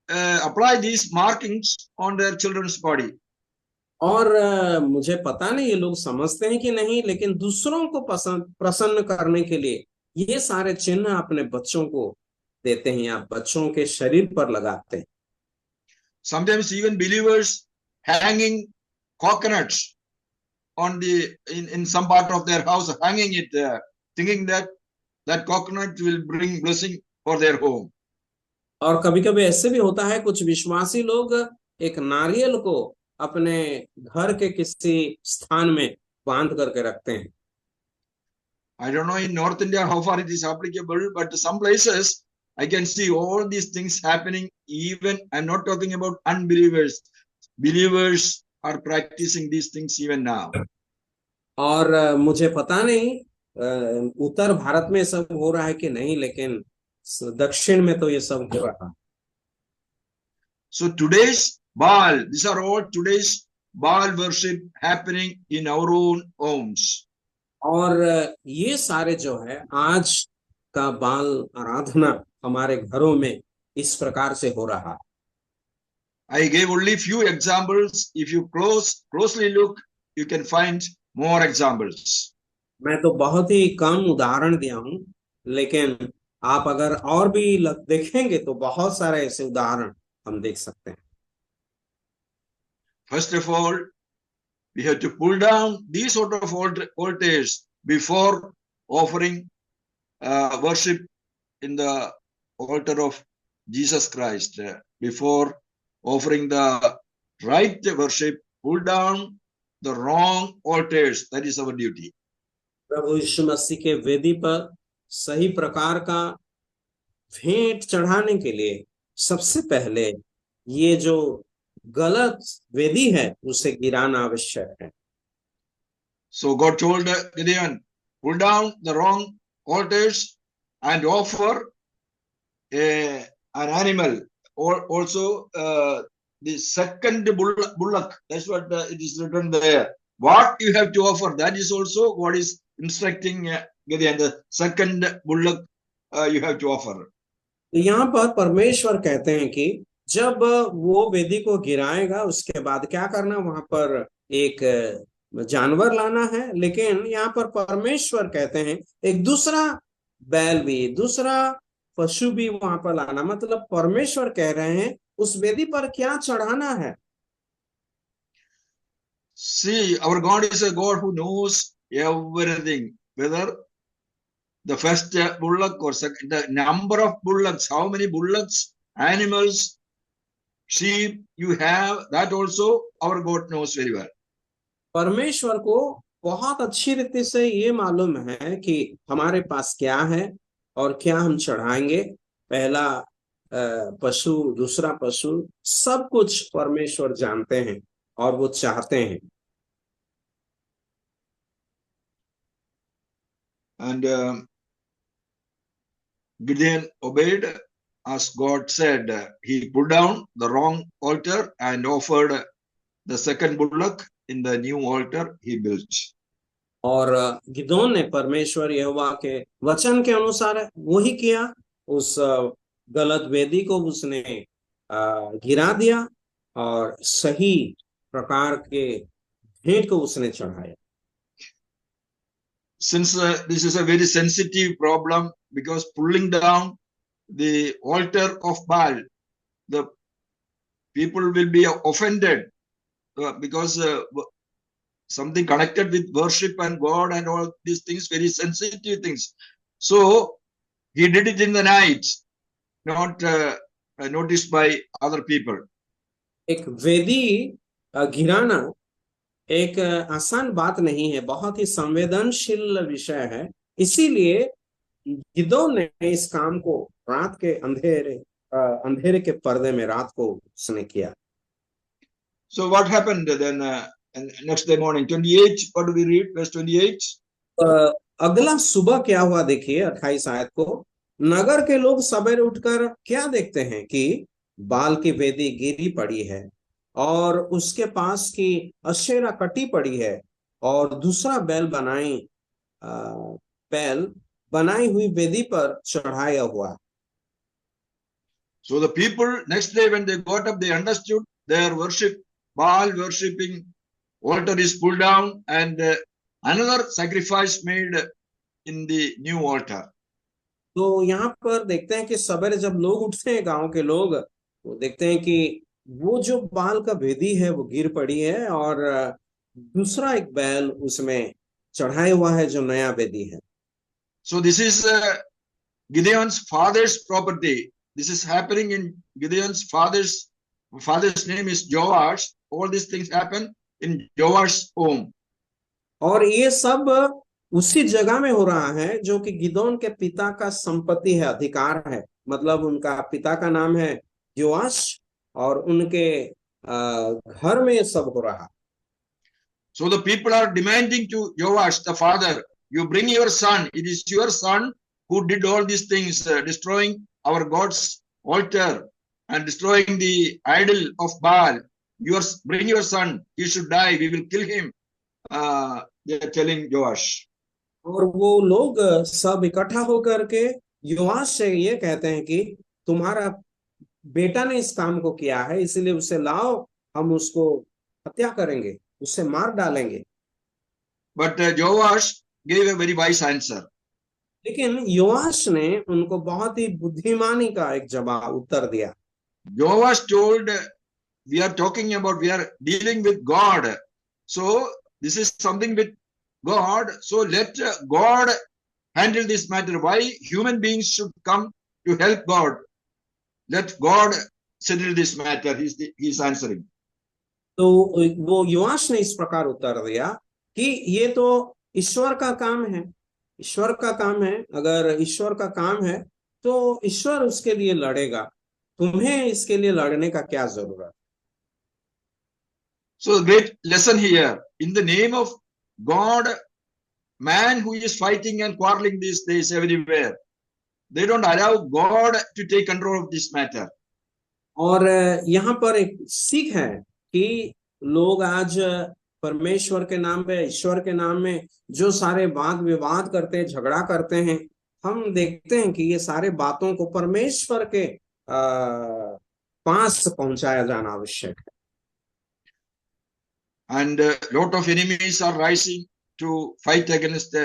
Speaker 4: apply these markings on their children's body.
Speaker 5: और मुझे पता नहीं ये लोग समझते हैं कि नहीं, लेकिन दूसरों को प्रसन्न करने के लिए ये सारे चिन्ह अपने बच्चों को देते हैं या बच्चों के शरीर पर लगाते हैं।
Speaker 4: Sometimes even believers hanging coconuts on the in some part of their house, hanging it, thinking that that coconut will bring blessing for their home.
Speaker 5: और कभी कभी ऐसे भी होता है, कुछ विश्वासी लोग एक नारियल को अपने घर के किसी स्थान में बांध करके रखते हैं।
Speaker 4: I don't know in North India how far it is applicable, but some places I can see all these things happening. Even I'm not talking about unbelievers. Believers are practicing these things even now.
Speaker 5: और मुझे पता नहीं उत्तर भारत में सब हो रहा है कि नहीं, लेकिन दक्षिण में तो ये सब हो रहा है।
Speaker 4: So today's Baal, these are all today's Baal worship happening in our own homes.
Speaker 5: और ये सारे जो है आज का बाल आराधना हमारे घरों में इस प्रकार से हो रहा है।
Speaker 4: I gave only few examples. If you closely look, you can find more examples.
Speaker 5: मैं तो बहुत ही कम उदाहरण दिया हूं, लेकिन आप अगर और भी देखेंगे तो बहुत सारे ऐसे उदाहरण हम देख सकते हैं।
Speaker 4: First of all, we have to pull down these sort of altars before offering worship in the altar of Jesus Christ. Before offering the right worship, pull down the wrong altars. That is our duty.
Speaker 5: प्रभु यीशु मसीह के वेदी पर सही प्रकार का भेंट चढ़ाने के लिए सबसे पहले ये जो गलत वेदी है उसे गिराना आवश्यक है।
Speaker 4: So God told Gideon, pull down the wrong altars and offer an animal, or also the second bullock. That's what it is written there. What you have to offer, that is also what is instructing Gideon. The second bullock you have to offer.
Speaker 5: यहाँ पर परमेश्वर कहते हैं कि जब वो वेदी को गिराएगा उसके बाद क्या करना, वहां पर एक जानवर लाना है, लेकिन यहाँ पर परमेश्वर कहते हैं एक दूसरा बैल भी, दूसरा पशु भी वहां पर लाना। मतलब परमेश्वर कह रहे हैं उस वेदी पर क्या चढ़ाना है।
Speaker 4: See, our God is a God who knows everything, whether the first bullock or second, the number of bullocks, how many bullocks, animals, sheep you have, that also our God knows very well.
Speaker 5: परमेश्वर को बहुत अच्छी रीति से ये मालूम है कि हमारे पास क्या है और क्या हम चढ़ाएंगे। पहला पशु, दूसरा पशु, सब कुछ परमेश्वर जानते हैं और वो चाहते हैं।
Speaker 4: And Gideon obeyed as God said. He put down the wrong altar and offered the second bullock in the new altar he built.
Speaker 5: और गिदोन ने परमेश्वर यहोवा के वचन के अनुसार वही किया। उस गलत वेदी को उसने गिरा दिया और सही प्रकार के भेंट को उसने चढ़ाया।
Speaker 4: Since this is a very sensitive problem, because pulling down the altar of Baal, the people will be offended because something connected with worship and God and all these things, very sensitive things. So he did it in the night, not noticed by other people.
Speaker 5: एक वेदी गिराना एक आसान बात नहीं है, बहुत ही संवेदनशील विषय है। इसीलिए गिदोन ने इस काम को रात के अंधेरे के पर्दे में रात को उसने किया।
Speaker 4: So what happened then? And next day morning, 28. What do we read? Verse 28.
Speaker 5: अगला सुबह क्या हुआ देखिए 28 आयत को। नगर के लोग सवेरे उठकर क्या देखते हैं कि बाल की वेदी गिरी पड़ी है और उसके पास की अशेरा कटी पड़ी है और दूसरा बैल बनाई हुई वेदी पर चढ़ाया हुआ।
Speaker 4: So the people next day when they got up, they understood their worship, Baal worshipping altar is pulled down and another sacrifice made in the new altar.
Speaker 5: तो यहाँ पर देखते हैं कि सवेरे जब लोग उठते हैं, गांव के लोग, वो देखते हैं कि वो जो बाल का वेदी है वो गिर पड़ी है और दूसरा एक बैल उसमें चढ़ाया हुआ है जो नया वेदी है।
Speaker 4: So this is Gideon's father's property. This is happening in Gideon's father's name is Joash. All these things happen in Joash's home.
Speaker 5: और ये सब उसी जगह में हो रहा है जो कि गिदोन के पिता का संपत्ति है, अधिकार है। मतलब उनका पिता का नाम है योआश और उनके घर में सब हो रहा।
Speaker 4: So the people are demanding to Joash, the father, you bring your son. It is your son who did all these things, destroying our God's altar and destroying the idol of Baal. Bring your son. He should die. We will kill him. They are telling Joash.
Speaker 5: और वो लोग सब इकट्ठा होकर के योआश से ये कहते हैं कि तुम्हारा बेटा ने इस काम को किया है, इसलिए उसे लाओ, हम उसको हत्या करेंगे, उसे मार डालेंगे।
Speaker 4: But Joash gave a very wise answer.
Speaker 5: लेकिन योआश ने उनको बहुत ही बुद्धिमानी का एक जवाब उत्तर दिया।
Speaker 4: Joash told, we are dealing with God. So this is something with God. So let God handle this matter. Why human beings should come to help God? Let God settle this matter. He's answering.
Speaker 5: तो वो योआश ने इस प्रकार उत्तर दिया कि ये तो ईश्वर का काम है, ईश्वर का काम है। अगर ईश्वर का काम है तो ईश्वर उसके लिए लड़ेगा, तुम्हें इसके लिए लड़ने का क्या जरूरत।
Speaker 4: So the great lesson here, in the name of God, man who is fighting and quarreling these days everywhere, they don't allow God to take control of this matter.
Speaker 5: और यहाँ पर एक सीख है कि लोग आज परमेश्वर के नाम पे, ईश्वर के नाम में जो सारे वाद विवाद करते हैं, झगड़ा करते हैं, हम देखते हैं कि ये सारे बातों को परमेश्वर के पास पहुंचाया जाना आवश्यक है।
Speaker 4: and a lot of enemies are rising to fight against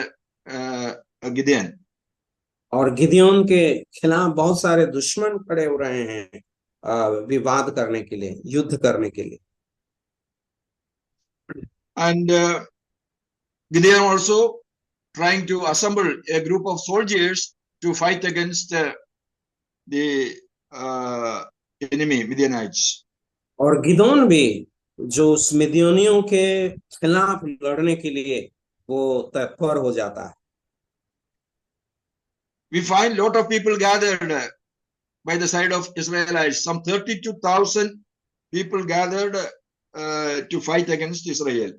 Speaker 4: Gideon.
Speaker 5: और गिदियोन के खिलाफ बहुत सारे दुश्मन खड़े हो रहे हैं विवाद करने के लिए, युद्ध करने के लिए।
Speaker 4: And Gideon also trying to assemble a group of soldiers to fight against the enemy Midianites.
Speaker 5: और गिदोन भी जो उस मिदियोनियों के खिलाफ लड़ने के लिए वो तत्पर हो जाता है।
Speaker 4: We find lot of people gathered by the side of Israelites. Some 32,000 people gathered to fight against Israel.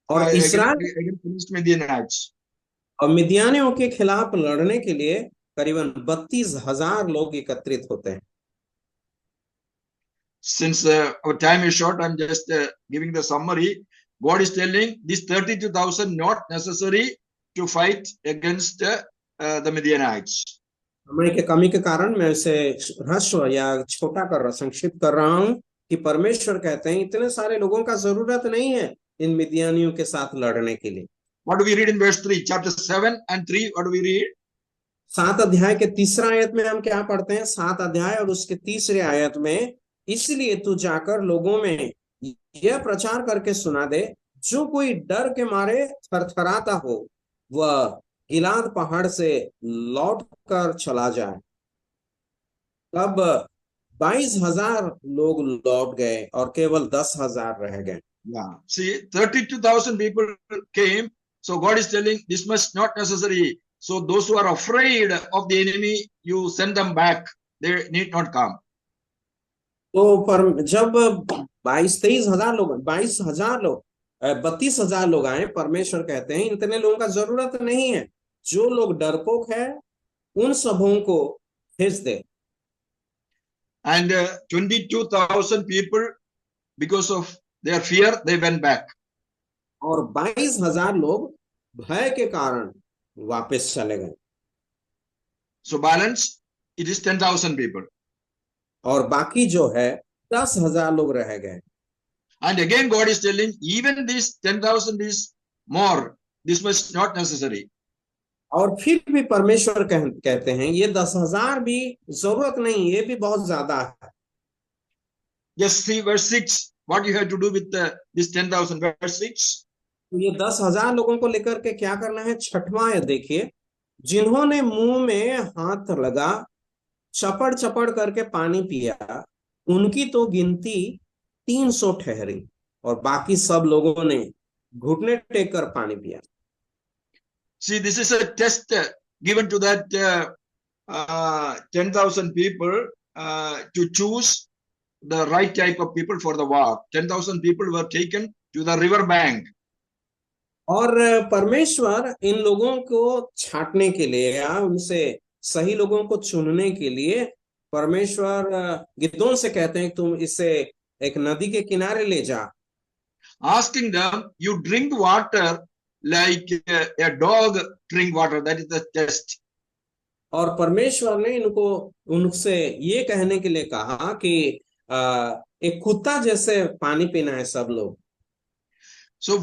Speaker 5: और इस्राएल
Speaker 4: against Midianites.
Speaker 5: और मिदियानियों के खिलाफ लड़ने के लिए करीबन 32,000 लोग एकत्रित होते हैं।
Speaker 4: Since our time is short, I'm just giving the summary. God is telling this 32,000 not necessary to fight against the Midianites.
Speaker 5: समय के कमी के कारण मैं इसे ह्रस्व या छोटा कर संक्षिप्त कर रहा हूं कि परमेश्वर कहते हैं इतने सारे लोगों का जरूरत नहीं है इन मिदियानियों के साथ लड़ने के लिए।
Speaker 4: What do we read in verse 3? Chapter 7 and 3, what do we read?
Speaker 5: 7 अध्याय के 3रा आयत में हम क्या पढ़ते हैं? 7 अध्याय और उसके 3रे आयत में, इसलिए तू जाकर लोगों में यह प्रचार करके सुना दे, जो कोई डर के मारे थरथराता हो वह गिलाद पहाड़ से लौट कर चला जाए। तब 22,000 लोग लौट गए और केवल 10,000 रह गए।
Speaker 4: Yeah. See, 32,000 people came. So God is telling this must not necessary. So those who are afraid of the enemy, you send them back. They need not come.
Speaker 5: तो पर जब 22,000 लोग 32,000 लोग आए, परमेश्वर कहते हैं इतने लोगों का जरूरत नहीं है, जो लोग डरपोक है उन सबों को भेज दे।
Speaker 4: And 22,000 people, because of their fear, they went back.
Speaker 5: और 22,000 लोग भय के कारण वापस चले गए।
Speaker 4: So balance, it is 10,000 people.
Speaker 5: और बाकी जो है 10,000 लोग रह गए।
Speaker 4: And again, God is telling, even this 10,000 is more. This was not necessary.
Speaker 5: और फिर भी परमेश्वर कहते हैं ये 10,000 भी जरूरत नहीं, ये भी बहुत ज्यादा है।
Speaker 4: Just see verse 6. What you have to do with this 10,000, verse 6.
Speaker 5: ये 10,000 लोगों को लेकर के क्या करना है? 6वां आयत देखिए, जिन्होंने मुंह में हाथ लगा चपड़ चपड़ करके पानी पिया, उनकी तो गिनती 300 ठहरी और बाकी सब लोगों ने घुटने टेक कर पानी पिया।
Speaker 4: See, this is a test given to that 10,000 people to choose the right type of people for the war. 10,000 people were taken to the river bank.
Speaker 5: और परमेश्वर इन लोगों को छांटने के लिए या उनसे सही लोगों को चुनने के लिए परमेश्वर गिदोन से कहते हैं तुम इसे एक नदी के किनारे ले जा।
Speaker 4: Asking them, you drink water like a dog drink water. That is the test.
Speaker 5: और परमेश्वर ने इनको उनसे ये कहने के लिए कहा कि एक कुत्ता जैसे पानी पीना है सब लोग।
Speaker 4: So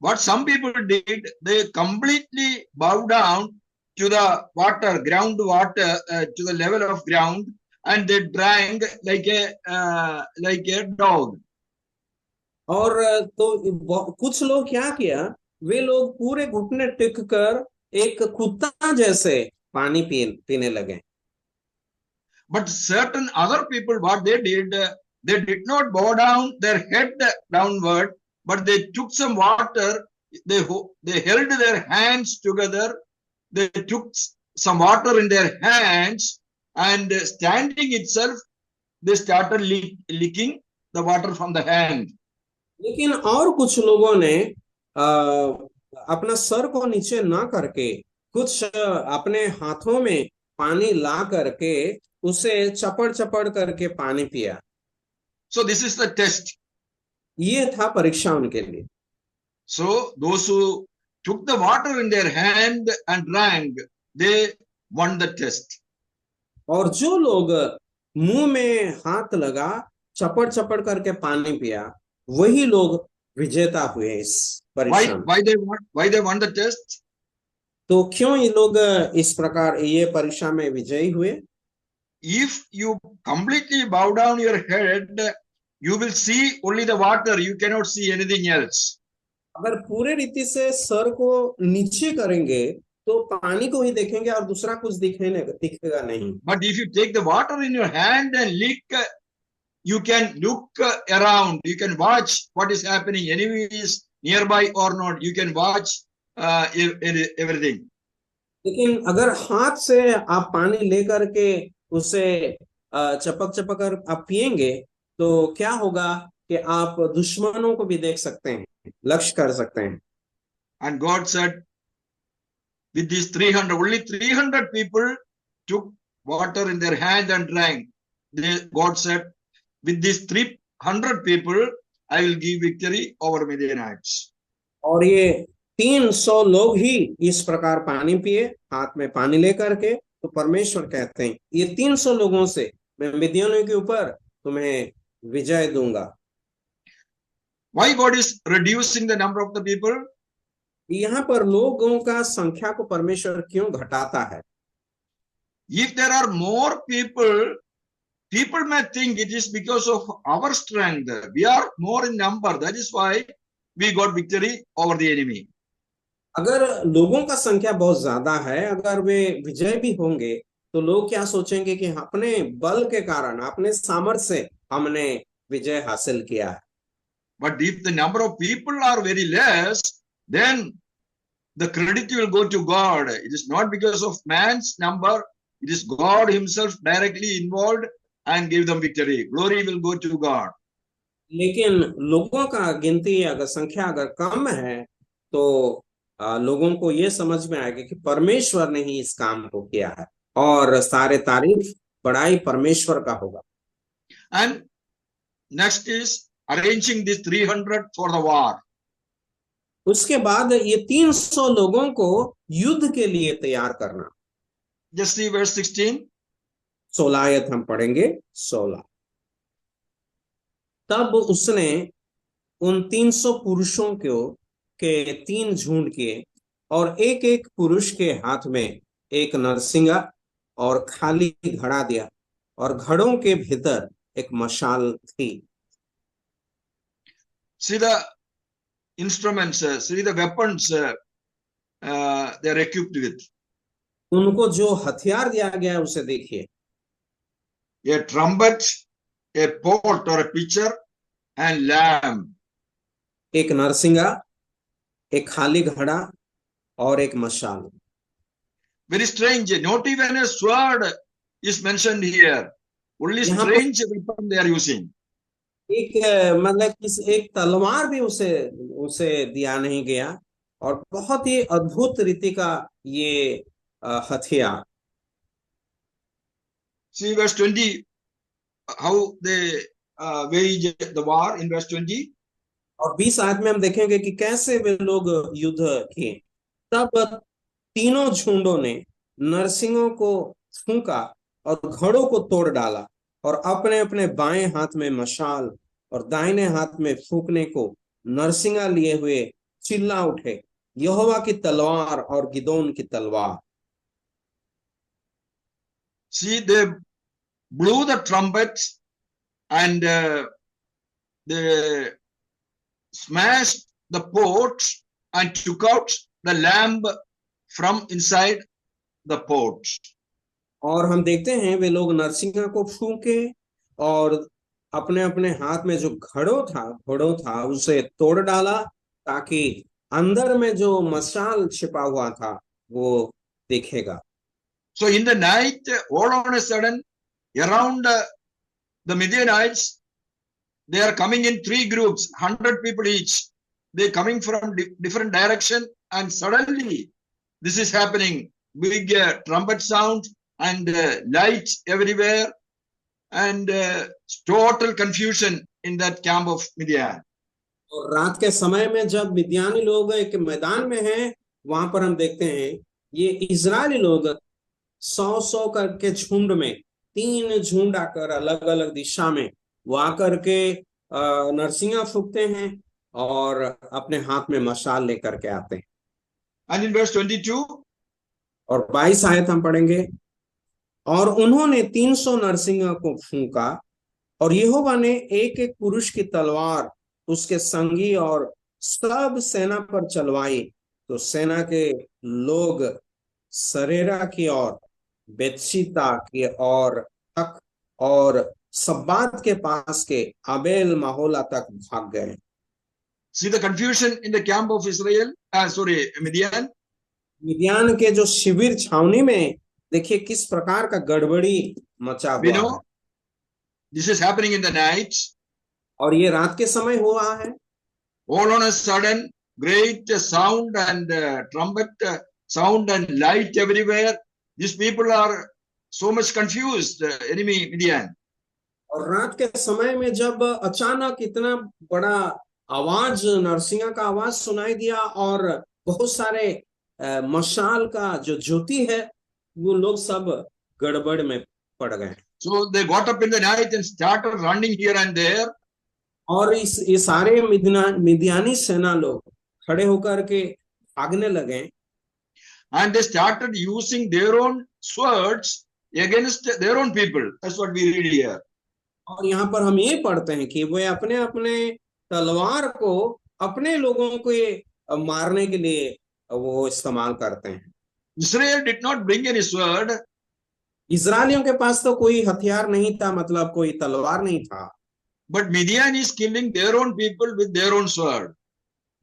Speaker 4: what some people did, they completely bowed down to the water, ground water, to the level of ground, and they drank like a dog.
Speaker 5: और तो कुछ लोग क्या किया, वे लोग पूरे घुटने टेक कर एक कुत्ता जैसे पानी पीने लगे।
Speaker 4: But certain other people, what they did not bow down their head downward, but they took some water, they held their hands together, they took some water in their hands, and standing itself, they started licking the water from the hand.
Speaker 5: लेकिन और कुछ लोगों ने अपना sir को नीचे ना करके कुछ अपने हाथों में पानी ला करके उसे चपड़ चपड़ करके पानी पिया।
Speaker 4: So this is the test.
Speaker 5: ये था परीक्षा उनके लिए।
Speaker 4: So those who took the water in their hand and drank, they won the test.
Speaker 5: और जो लोग मुंह में हाथ लगा चपड़ चपड़ करके पानी पिया, वही लोग विजेता हुए इस
Speaker 4: Why
Speaker 5: परीक्षा में।
Speaker 4: why they won the test?
Speaker 5: तो क्यों ये लोग इस प्रकार ये परीक्षा में विजयी हुए?
Speaker 4: If you completely bow down your head, you will see only the water. You cannot see anything else.
Speaker 5: अगर पूरे रीति से सर को नीचे करेंगे तो पानी को ही देखेंगे और दूसरा कुछ दिखेगा नहीं।
Speaker 4: But if you take the water in your hand and lick, you can look around. You can watch what is happening. Enemy is nearby or not. You can watch everything.
Speaker 5: लेकिन अगर हाथ से आप पानी लेकर के उसे चपक चपक कर आप पिएंगे तो क्या होगा कि आप दुश्मनों को भी देख सकते हैं, लक्ष्य कर सकते हैं।
Speaker 4: And God said, with these 300, only 300 people took water in their hand and drank. God said, with these 300 people, I will give victory over Midianites.
Speaker 5: और ये 300 लोग ही इस प्रकार पानी पिए, हाथ में पानी लेकर के, तो परमेश्वर कहते हैं ये 300 लोगों से मैं मिद्यानियों के ऊपर तुम्हें विजय दूंगा।
Speaker 4: Why God is reducing the number of the people?
Speaker 5: यहाँ पर लोगों का संख्या को परमेश्वर क्यों घटाता है?
Speaker 4: If there are more people, people may think it is because of our strength. We are more in number. That is why we got victory over the enemy.
Speaker 5: अगर लोगों का संख्या बहुत ज्यादा है, अगर वे विजय भी होंगे तो लोग क्या सोचेंगे कि अपने बल के कारण, अपने सामर्थ्य से हमने विजय हासिल किया है।
Speaker 4: But if the number of people are very less, then the credit will go to God. It is not because of man's number. It is God himself directly involved and give them victory. Glory will go to God.
Speaker 5: लेकिन लोगों का गिनती अगर संख्या अगर कम है तो लोगों को ये समझ में आएगा कि परमेश्वर ने ही इस काम को किया है और सारे तारीफ बड़ाई परमेश्वर का होगा।
Speaker 4: And next is arranging these 300 for the war.
Speaker 5: उसके बाद ये 300 लोगों को युद्ध के लिए तैयार करना।
Speaker 4: Just see verse 16.
Speaker 5: 16 आयत हम पढ़ेंगे। 16 तब उसने उन 300 पुरुषों के 3 झुंड किए और एक एक पुरुष के हाथ में एक नरसिंगा और खाली घड़ा दिया और घड़ों के भीतर एक मशाल थी।
Speaker 4: See the instruments, see the weapons they are equipped with.
Speaker 5: उनको जो हथियार दिया गया है उसे देखिए।
Speaker 4: A trumpet, a pot or a pitcher, and lamb.
Speaker 5: एक नरसिंगा, एक खाली घड़ा और एक मशाल।
Speaker 4: Very strange. Not even a sword is mentioned here. Only strange weapon they are using.
Speaker 5: एक मतलब एक तलवार भी उसे दिया नहीं गया और बहुत ही अद्भुत रीति का ये हथियार।
Speaker 4: See verse 20, how they wage the war in verse 20.
Speaker 5: और 20 आयत में हम देखेंगे कि कैसे वे लोग युद्ध किए। तब तीनों झुंडों ने नरसिंगों को फूंका और घड़ों को तोड़ डाला और अपने अपने बाएं हाथ में मशाल और दाहिने हाथ में फूंकने को नरसिंगा लिए हुए चिल्ला उठे, यहोवा की तलवार और गिदोन की तलवार।
Speaker 4: See, they blew the trumpets and they smashed the pot and took out the lamb from inside the pot.
Speaker 5: और हम देखते हैं वे लोग नरसिंगा को फूंके और अपने अपने हाथ में जो घड़ों था उसे तोड़ डाला ताकि अंदर में जो मशाल छिपा हुआ था वो दिखेगा।
Speaker 4: So in the night, all on a sudden, around the Midianites, they are coming in 3 groups, 100 people each. They coming from different direction, and suddenly this is happening. Big trumpet sound and lights everywhere, and total confusion in that camp of Midian.
Speaker 5: और रात के समय में जब मिद्यानी लोग एक मैदान में हैं, वहां पर हम देखते हैं ये इजरायली लोग 100 करके झुंड में 3 झुंड आकर अलग अलग दिशा में वो आकर के नरसिंगा फूंकते हैं और अपने हाथ में मशाल लेकर के आते हैं।
Speaker 4: And in verse 22,
Speaker 5: और 22 आयत हम पढ़ेंगे। और उन्होंने 300 नरसिंगा को फूंका और यहोवा ने एक एक पुरुष की तलवार उसके संगी और सब सेना पर चलवाई, तो सेना के लोग सरेरा की ओर, बेतशीता की ओर तक और सब्बात के पास के आबेल माहोला तक भाग गए।
Speaker 4: see the confusion in the camp of Israel, Midian.
Speaker 5: मिद्यान के जो शिविर छावनी में देखिए किस प्रकार का गड़बड़ी मचा
Speaker 4: We
Speaker 5: हुआ है।
Speaker 4: know this is happening in the night.
Speaker 5: और ये रात के समय हुआ है।
Speaker 4: All on a sudden, great sound and trumpet sound and light everywhere. These people are so much confused, enemy Midian.
Speaker 5: और रात के समय में जब अचानक इतना बड़ा आवाज, नरसिंगा का आवाज सुनाई दिया और बहुत सारे मशाल का जो ज्योति है, वो लोग सब गड़बड़ में पड़ गए।
Speaker 4: So they got up in the night and started running here and there.
Speaker 5: और ये सारे मिद्यानी सेना लोग खड़े होकर के भागने लगे।
Speaker 4: And they started using their own swords against their own people. That's what we read here.
Speaker 5: और यहाँ पर हम ये पढ़ते हैं कि वे अपने अपने तलवार को अपने लोगों को मारने के लिए वो इस्तेमाल करते हैं।
Speaker 4: Israel did not bring any sword,
Speaker 5: इजरायलियों के पास तो कोई हथियार नहीं था, मतलब कोई तलवार नहीं था,
Speaker 4: but Midian is killing their own people with their own sword.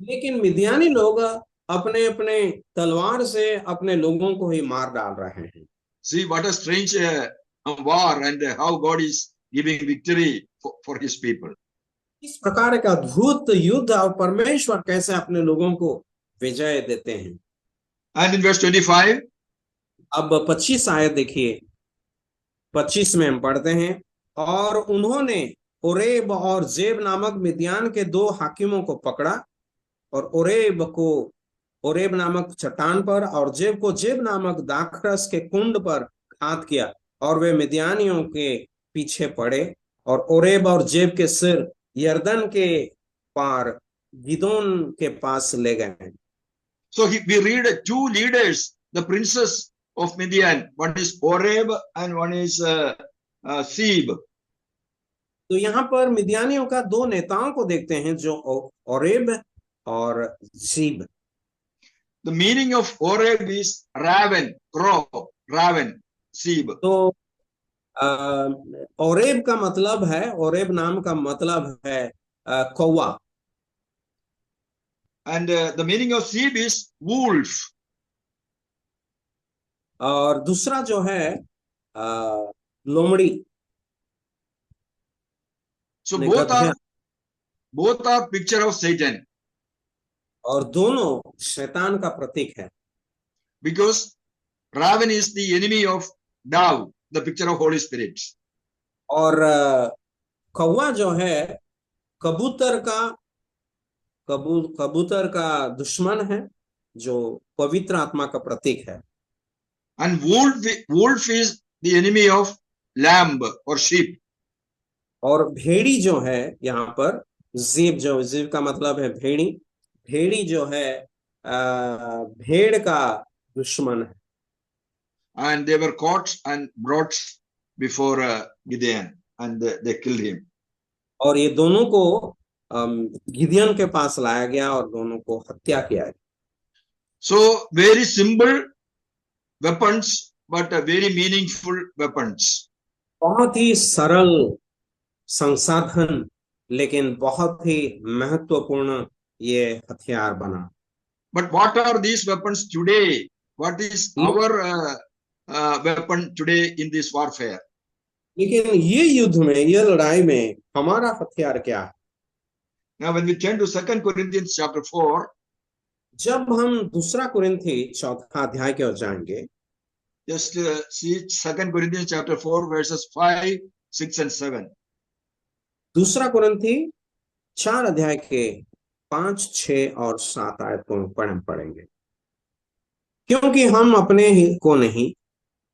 Speaker 5: लेकिन मिद्यानी लोग अपने अपने तलवार से अपने लोगों को ही मार डाल रहे हैं।
Speaker 4: See what a strange war and how God is giving victory for his people.
Speaker 5: इस प्रकार का अद्भुत युद्ध और परमेश्वर कैसे अपने लोगों को विजय देते हैं।
Speaker 4: And in verse 25,
Speaker 5: अब 25 आयत देखिए। 25 में हम पढ़ते हैं, और उन्होंने ओरेब और जेब नामक मिद्यान के 2 हाकिमों को पकड़ा और ओरेब को ओरेब नामक चट्टान पर और जेब को जेब नामक दाखरस के कुंड पर घात किया, और वे मिद्यानियों के पीछे पड़े और ओरेब और जेब के सिर यरदन के पार गिदोन के पास ले गए।
Speaker 4: so we read 2 leaders, the princes of Midian. One is Oreb and one is Seb.
Speaker 5: तो यहाँ पर मिद्यानियों का 2 नेताओं को देखते हैं, जो ओरेब और sieve.
Speaker 4: The meaning of Oreb is raven, crow, raven, Seb.
Speaker 5: तो ओरेब का मतलब है, ओरेब नाम का मतलब है कौवा,
Speaker 4: And the meaning of Seb is wolf.
Speaker 5: और दूसरा जो है लोमड़ी।
Speaker 4: So
Speaker 5: नहीं,
Speaker 4: both are picture of Satan,
Speaker 5: और दोनों शैतान का प्रतीक है,
Speaker 4: because raven is the enemy of dove, the picture of Holy Spirit.
Speaker 5: और कौवा जो है कबूतर का दुश्मन है, जो पवित्र आत्मा का प्रतीक है।
Speaker 4: And wolf is the enemy of lamb or sheep.
Speaker 5: और भेड़ी जो है यहाँ पर जीब का मतलब है भेड़ी, भेड़ी जो है भेड़ का दुश्मन है।
Speaker 4: And they were caught and brought before Gideon, and they killed him.
Speaker 5: और ये दोनों को गिदियन के पास लाया गया और दोनों को हत्या किया गया।
Speaker 4: So very simple weapons, but very meaningful weapons.
Speaker 5: बहुत ही सरल संसाधन, लेकिन बहुत ही महत्वपूर्ण ये हथियार बना।
Speaker 4: But what are these weapons today? What is our weapon today in this warfare?
Speaker 5: लेकिन ये युद्ध में, ये लड़ाई में हमारा हथियार क्या है?
Speaker 4: Now when we turn to 2 Corinthians chapter 4,
Speaker 5: जब हम 2 कुरिन्थी 4 अध्याय की ओर जाएंगे,
Speaker 4: just see 2 Corinthians chapter 4 verses 5, 6 and 7.
Speaker 5: 2 कुरिन्थी 4 अध्याय के 5, 6 और 7 आयत को पढ़ेंगे। क्योंकि हम अपने ही को नहीं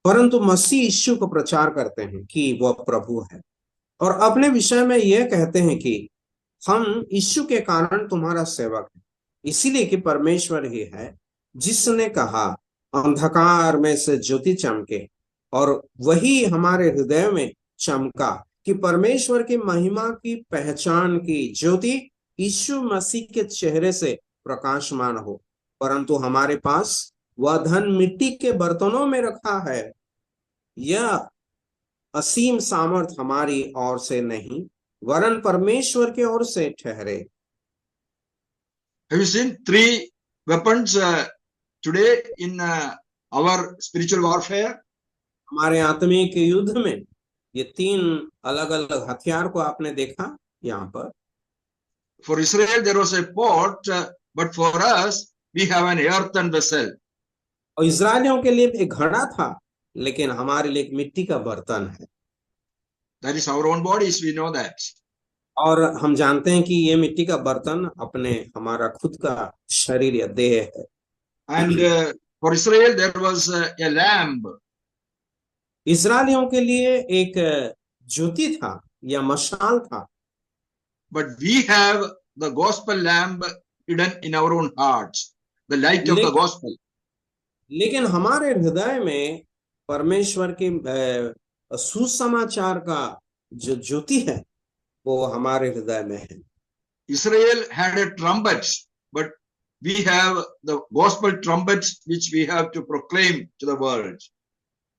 Speaker 5: परंतु मसीह यीशु को प्रचार करते हैं कि वह प्रभु है, और अपने विषय में यह कहते हैं कि हम यीशु के कारण तुम्हारा सेवक है, इसीलिए कि परमेश्वर ही है जिसने कहा अंधकार में से ज्योति चमके, और वही हमारे हृदय में चमका कि परमेश्वर की महिमा की पहचान की ज्योति यीशु मसीह के चेहरे से प्रकाशमान हो। परंतु हमारे पास वह धन मिट्टी के बर्तनों में रखा है। यह असीम सामर्थ हमारी ओर से नहीं, वरन परमेश्वर की ओर से ठहरे।
Speaker 4: Have you seen three weapons today in our spiritual warfare?
Speaker 5: हमारे आत्मिक युद्ध में ये तीन अलग अलग हथियार को आपने देखा यहाँ पर।
Speaker 4: For Israel, there was a pot, but for us, we have an earthen vessel.
Speaker 5: और इस्राएलियों के लिए एक घड़ा था, लेकिन हमारे लिए एक मिट्टी का बर्तन है।
Speaker 4: That is our own bodies, we know that.
Speaker 5: और हम जानते हैं कि ये मिट्टी का बर्तन अपने हमारा खुद का शरीर या देह है।
Speaker 4: And for Israel, there was a lamb.
Speaker 5: इस्राएलियों के लिए एक ज्योति था या मशाल था।
Speaker 4: But we have the gospel lamp hidden in our own hearts, the light of the gospel.
Speaker 5: लेकिन हमारे हृदय में परमेश्वर के सुसमाचार का जो ज्योति है वो हमारे हृदय में है।
Speaker 4: Israel had a trumpet, but we have the gospel trumpet which we have to proclaim to the world.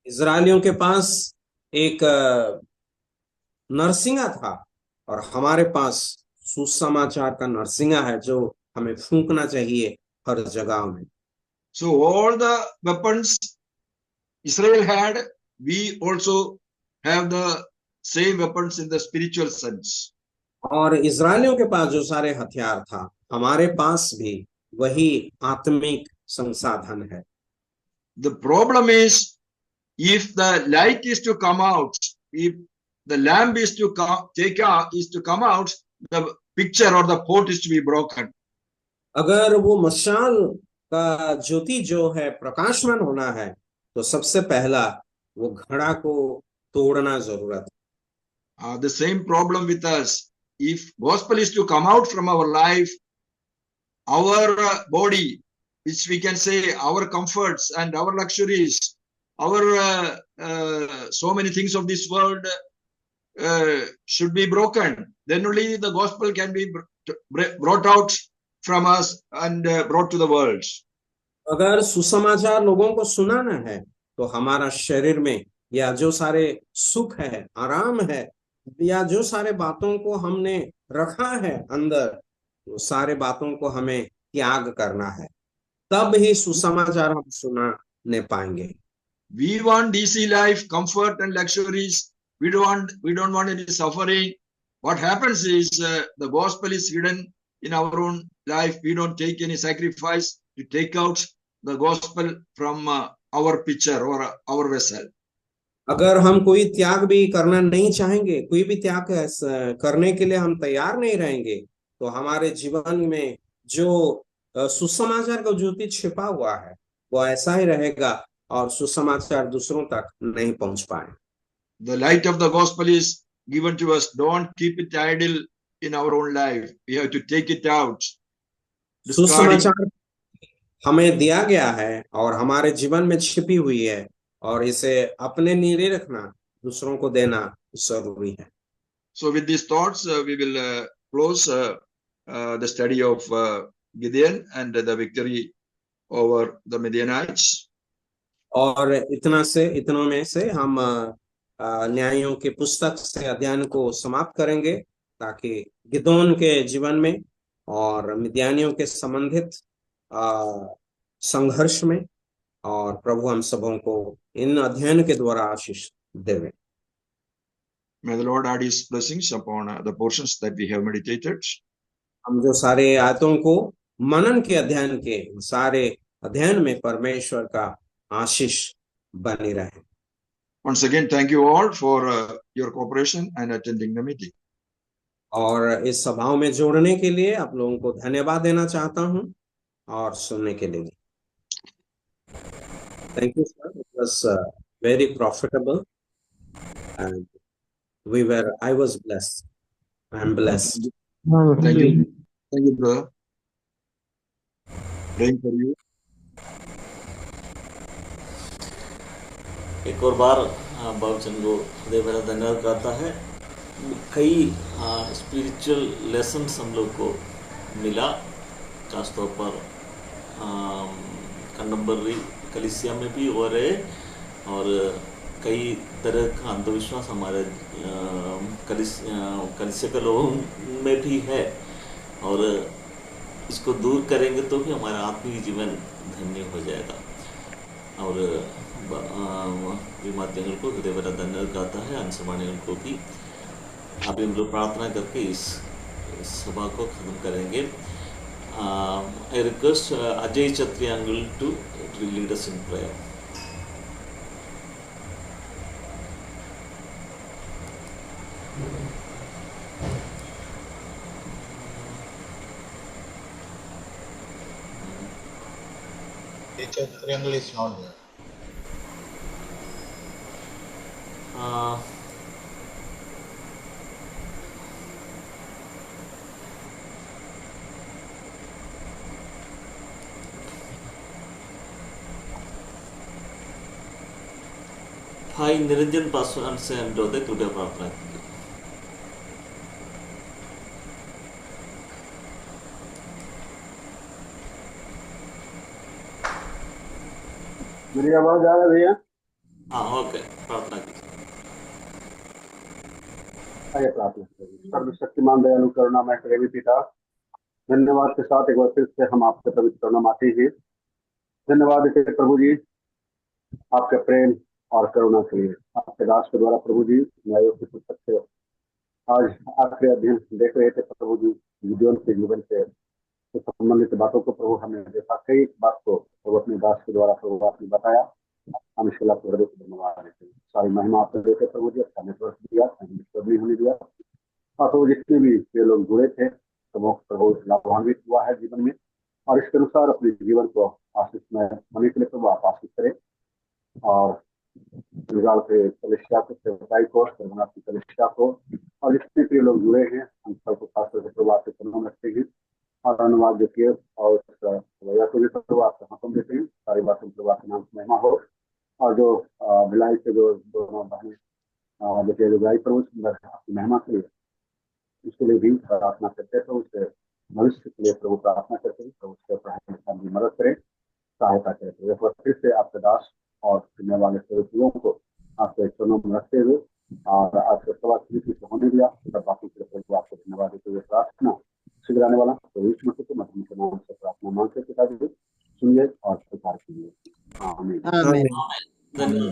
Speaker 5: इस्राएलियों के पास एक नरसिंगा था और हमारे पास सुसमाचार का नरसिंगा है जो हमें फूंकना चाहिए हर जगह में।
Speaker 4: So all the weapons Israel had, we also have the same weapons in the spiritual sense.
Speaker 5: और इस्राएलियों के पास जो सारे हथियार था, हमारे पास भी वही आत्मिक संसाधन है।
Speaker 4: The problem is, if the light is to come out, if the lamp is to come out, the picture or the pot is to be broken.
Speaker 5: अगर वो मशाल का ज्योति जो है प्रकाशमान होना है, तो सबसे पहला वो घड़ा को तोड़ना जरूरत है।
Speaker 4: The same problem with us. If gospel is to come out from our life, our body, which we can say our comforts and our luxuries, our so many things of this world should be broken. Then only the gospel can be brought out from us and brought to the world.
Speaker 5: अगर सुसमाचार लोगों को सुनाना है, तो हमारा शरीर में या जो सारे सुख है, आराम है, या जो सारे बातों को हमने रखा है अंदर, वो सारे बातों को हमें त्याग करना है, तब ही सुसमाचार हम सुनाने पाएंगे।
Speaker 4: We want easy life, comfort and luxuries. We don't want any suffering. What happens is the gospel is hidden in our own life. We don't take any sacrifice to take out the gospel from our picture or our vessel.
Speaker 5: अगर हम कोई त्याग भी करना नहीं चाहेंगे, कोई भी त्याग करने के लिए हम तैयार नहीं रहेंगे, तो हमारे जीवन में जो सुसमाचार का ज्योति छिपा हुआ है वो ऐसा ही रहेगा और सुसमाचार दूसरों तक नहीं पहुंच पाए।
Speaker 4: The light of the gospel is given to us. Don't keep it idle in our own life. We have to take it out.
Speaker 5: सुसमाचार हमें दिया गया है और हमारे जीवन में छिपी हुई है, और इसे अपने लिए रखना, दूसरों को देना जरूरी है।
Speaker 4: So with these thoughts, we will close the study of Gideon and the victory over the Midianites.
Speaker 5: और इतनों में से हम न्यायों के पुस्तक से अध्ययन को समाप्त करेंगे, ताकि गिदोन के जीवन में और मिद्यानियों के संबंधित संघर्ष में और प्रभु हम सबों को इन अध्ययन के द्वारा आशीष देवे।
Speaker 4: May the Lord add his blessings upon the portions that we have meditated.
Speaker 5: हम जो सारे आयतों को मनन के अध्ययन के सारे अध्ययन में परमेश्वर का आशीष बनी रहे।
Speaker 4: Once again, thank you all for your cooperation and attending the meeting.
Speaker 5: और इस सभाओं में जोड़ने के लिए आप लोगों को धन्यवाद देना चाहता हूं और सुनने के लिए। Thank you, sir. It was very profitable, and I was blessed. I am blessed.
Speaker 4: Thank you, brother. Praying for you.
Speaker 2: एक और बार बाबूचंद को हृदय भरा धन्यवाद कहता है। कई स्पिरिचुअल लेसन्स हम लोग को मिला, खासतौर पर कंडम्बरी कलिसिया में भी हो रहे, और कई तरह का अंधविश्वास हमारे कलिसिया के लोगों में भी है, और इसको दूर करेंगे तो भी हमारा आत्मिक जीवन धन्य हो जाएगा। और विमाध्यंगल को हृदय भरा धन्यवाद कहता है। अंशवाणियों को भी अभी हम लोग प्रार्थना करके इस सभा को खत्म करेंगे। आई request Ajay Chhetri uncle to lead us in prayer.
Speaker 7: Teacher triangle is not there.
Speaker 2: भाई निरंजन पासवान से अनुरोध है, कृपया प्रार्थना कीजिए।
Speaker 8: मेरी आवाज आ रही है भैया?
Speaker 2: हाँ, ओके, प्रार्थना कीजिए।
Speaker 8: आइए प्रार्थना करें। सर्वशक्तिमान दयालु करुणामय प्रेमी पिता, धन्यवाद के साथ एक बार फिर से हम आपके पवित्र करुणा आते हैं। धन्यवाद देते हैं प्रभु जी आपके प्रेम और करुणा के लिए। आपके दास के द्वारा प्रभु जी न्यायों की पुस्तक से आज आखिरी अध्ययन देख रहे थे प्रभु जी, गिदोन के जीवन से संबंधित बातों को प्रभु हमने देखा। कई बात को प्रभु अपने दास के द्वारा प्रभु आपने बताया। हम इसके लिए हृदय से धन्यवाद देते हैं। सारी महिमा आपको देते प्रभु जी। अच्छा नेटवर्क दिया, नहीं होने दिया, और प्रभु जितने भी ये लोग जुड़े थे तो प्रभु लाभान्वित हुआ है जीवन में, और इसके अनुसार अपने जीवन को आशीष में होने के लिए प्रभु आप आशीष करें। और गुजराल के कलिसिया को, सेवकाई को, रघुनाथ की कलिसिया को, और जितने भी लोग जुड़े हैं हम सबको खास करके प्रभु आपके चरणों रखते हैं और धन्यवाद देते हैं। और भैया को भी प्रभु आपका हुक्म देते हैं, सारी बातें प्रभु आपके नाम से महिमा हो। और जो भिलाई के जो दोनों बहनें देखिए जो गाय प्रभु सुंदर आपकी महिमा के लिए, उसके लिए भी प्रार्थना करते हैं। तो उसके भविष्य के लिए प्रभु प्रार्थना करते हैं, तो उसके पढ़ाई लिखाई में मदद करें, सहायता करें। तो फिर से आपके दास और सुनने वाले सभी लोगों को आपके चरणों में रखते हुए और आपके सभा से होने दिया, सब बातों के लिए आपको धन्यवाद देते हुए प्रार्थना शीघ्र आने वाला तो इस मसीह को मसीह के नाम से प्रार्थना मांगते पिताजी, सुनिए और स्वीकार कीजिए। आमीन।
Speaker 3: आमीन।
Speaker 2: धन्यवाद।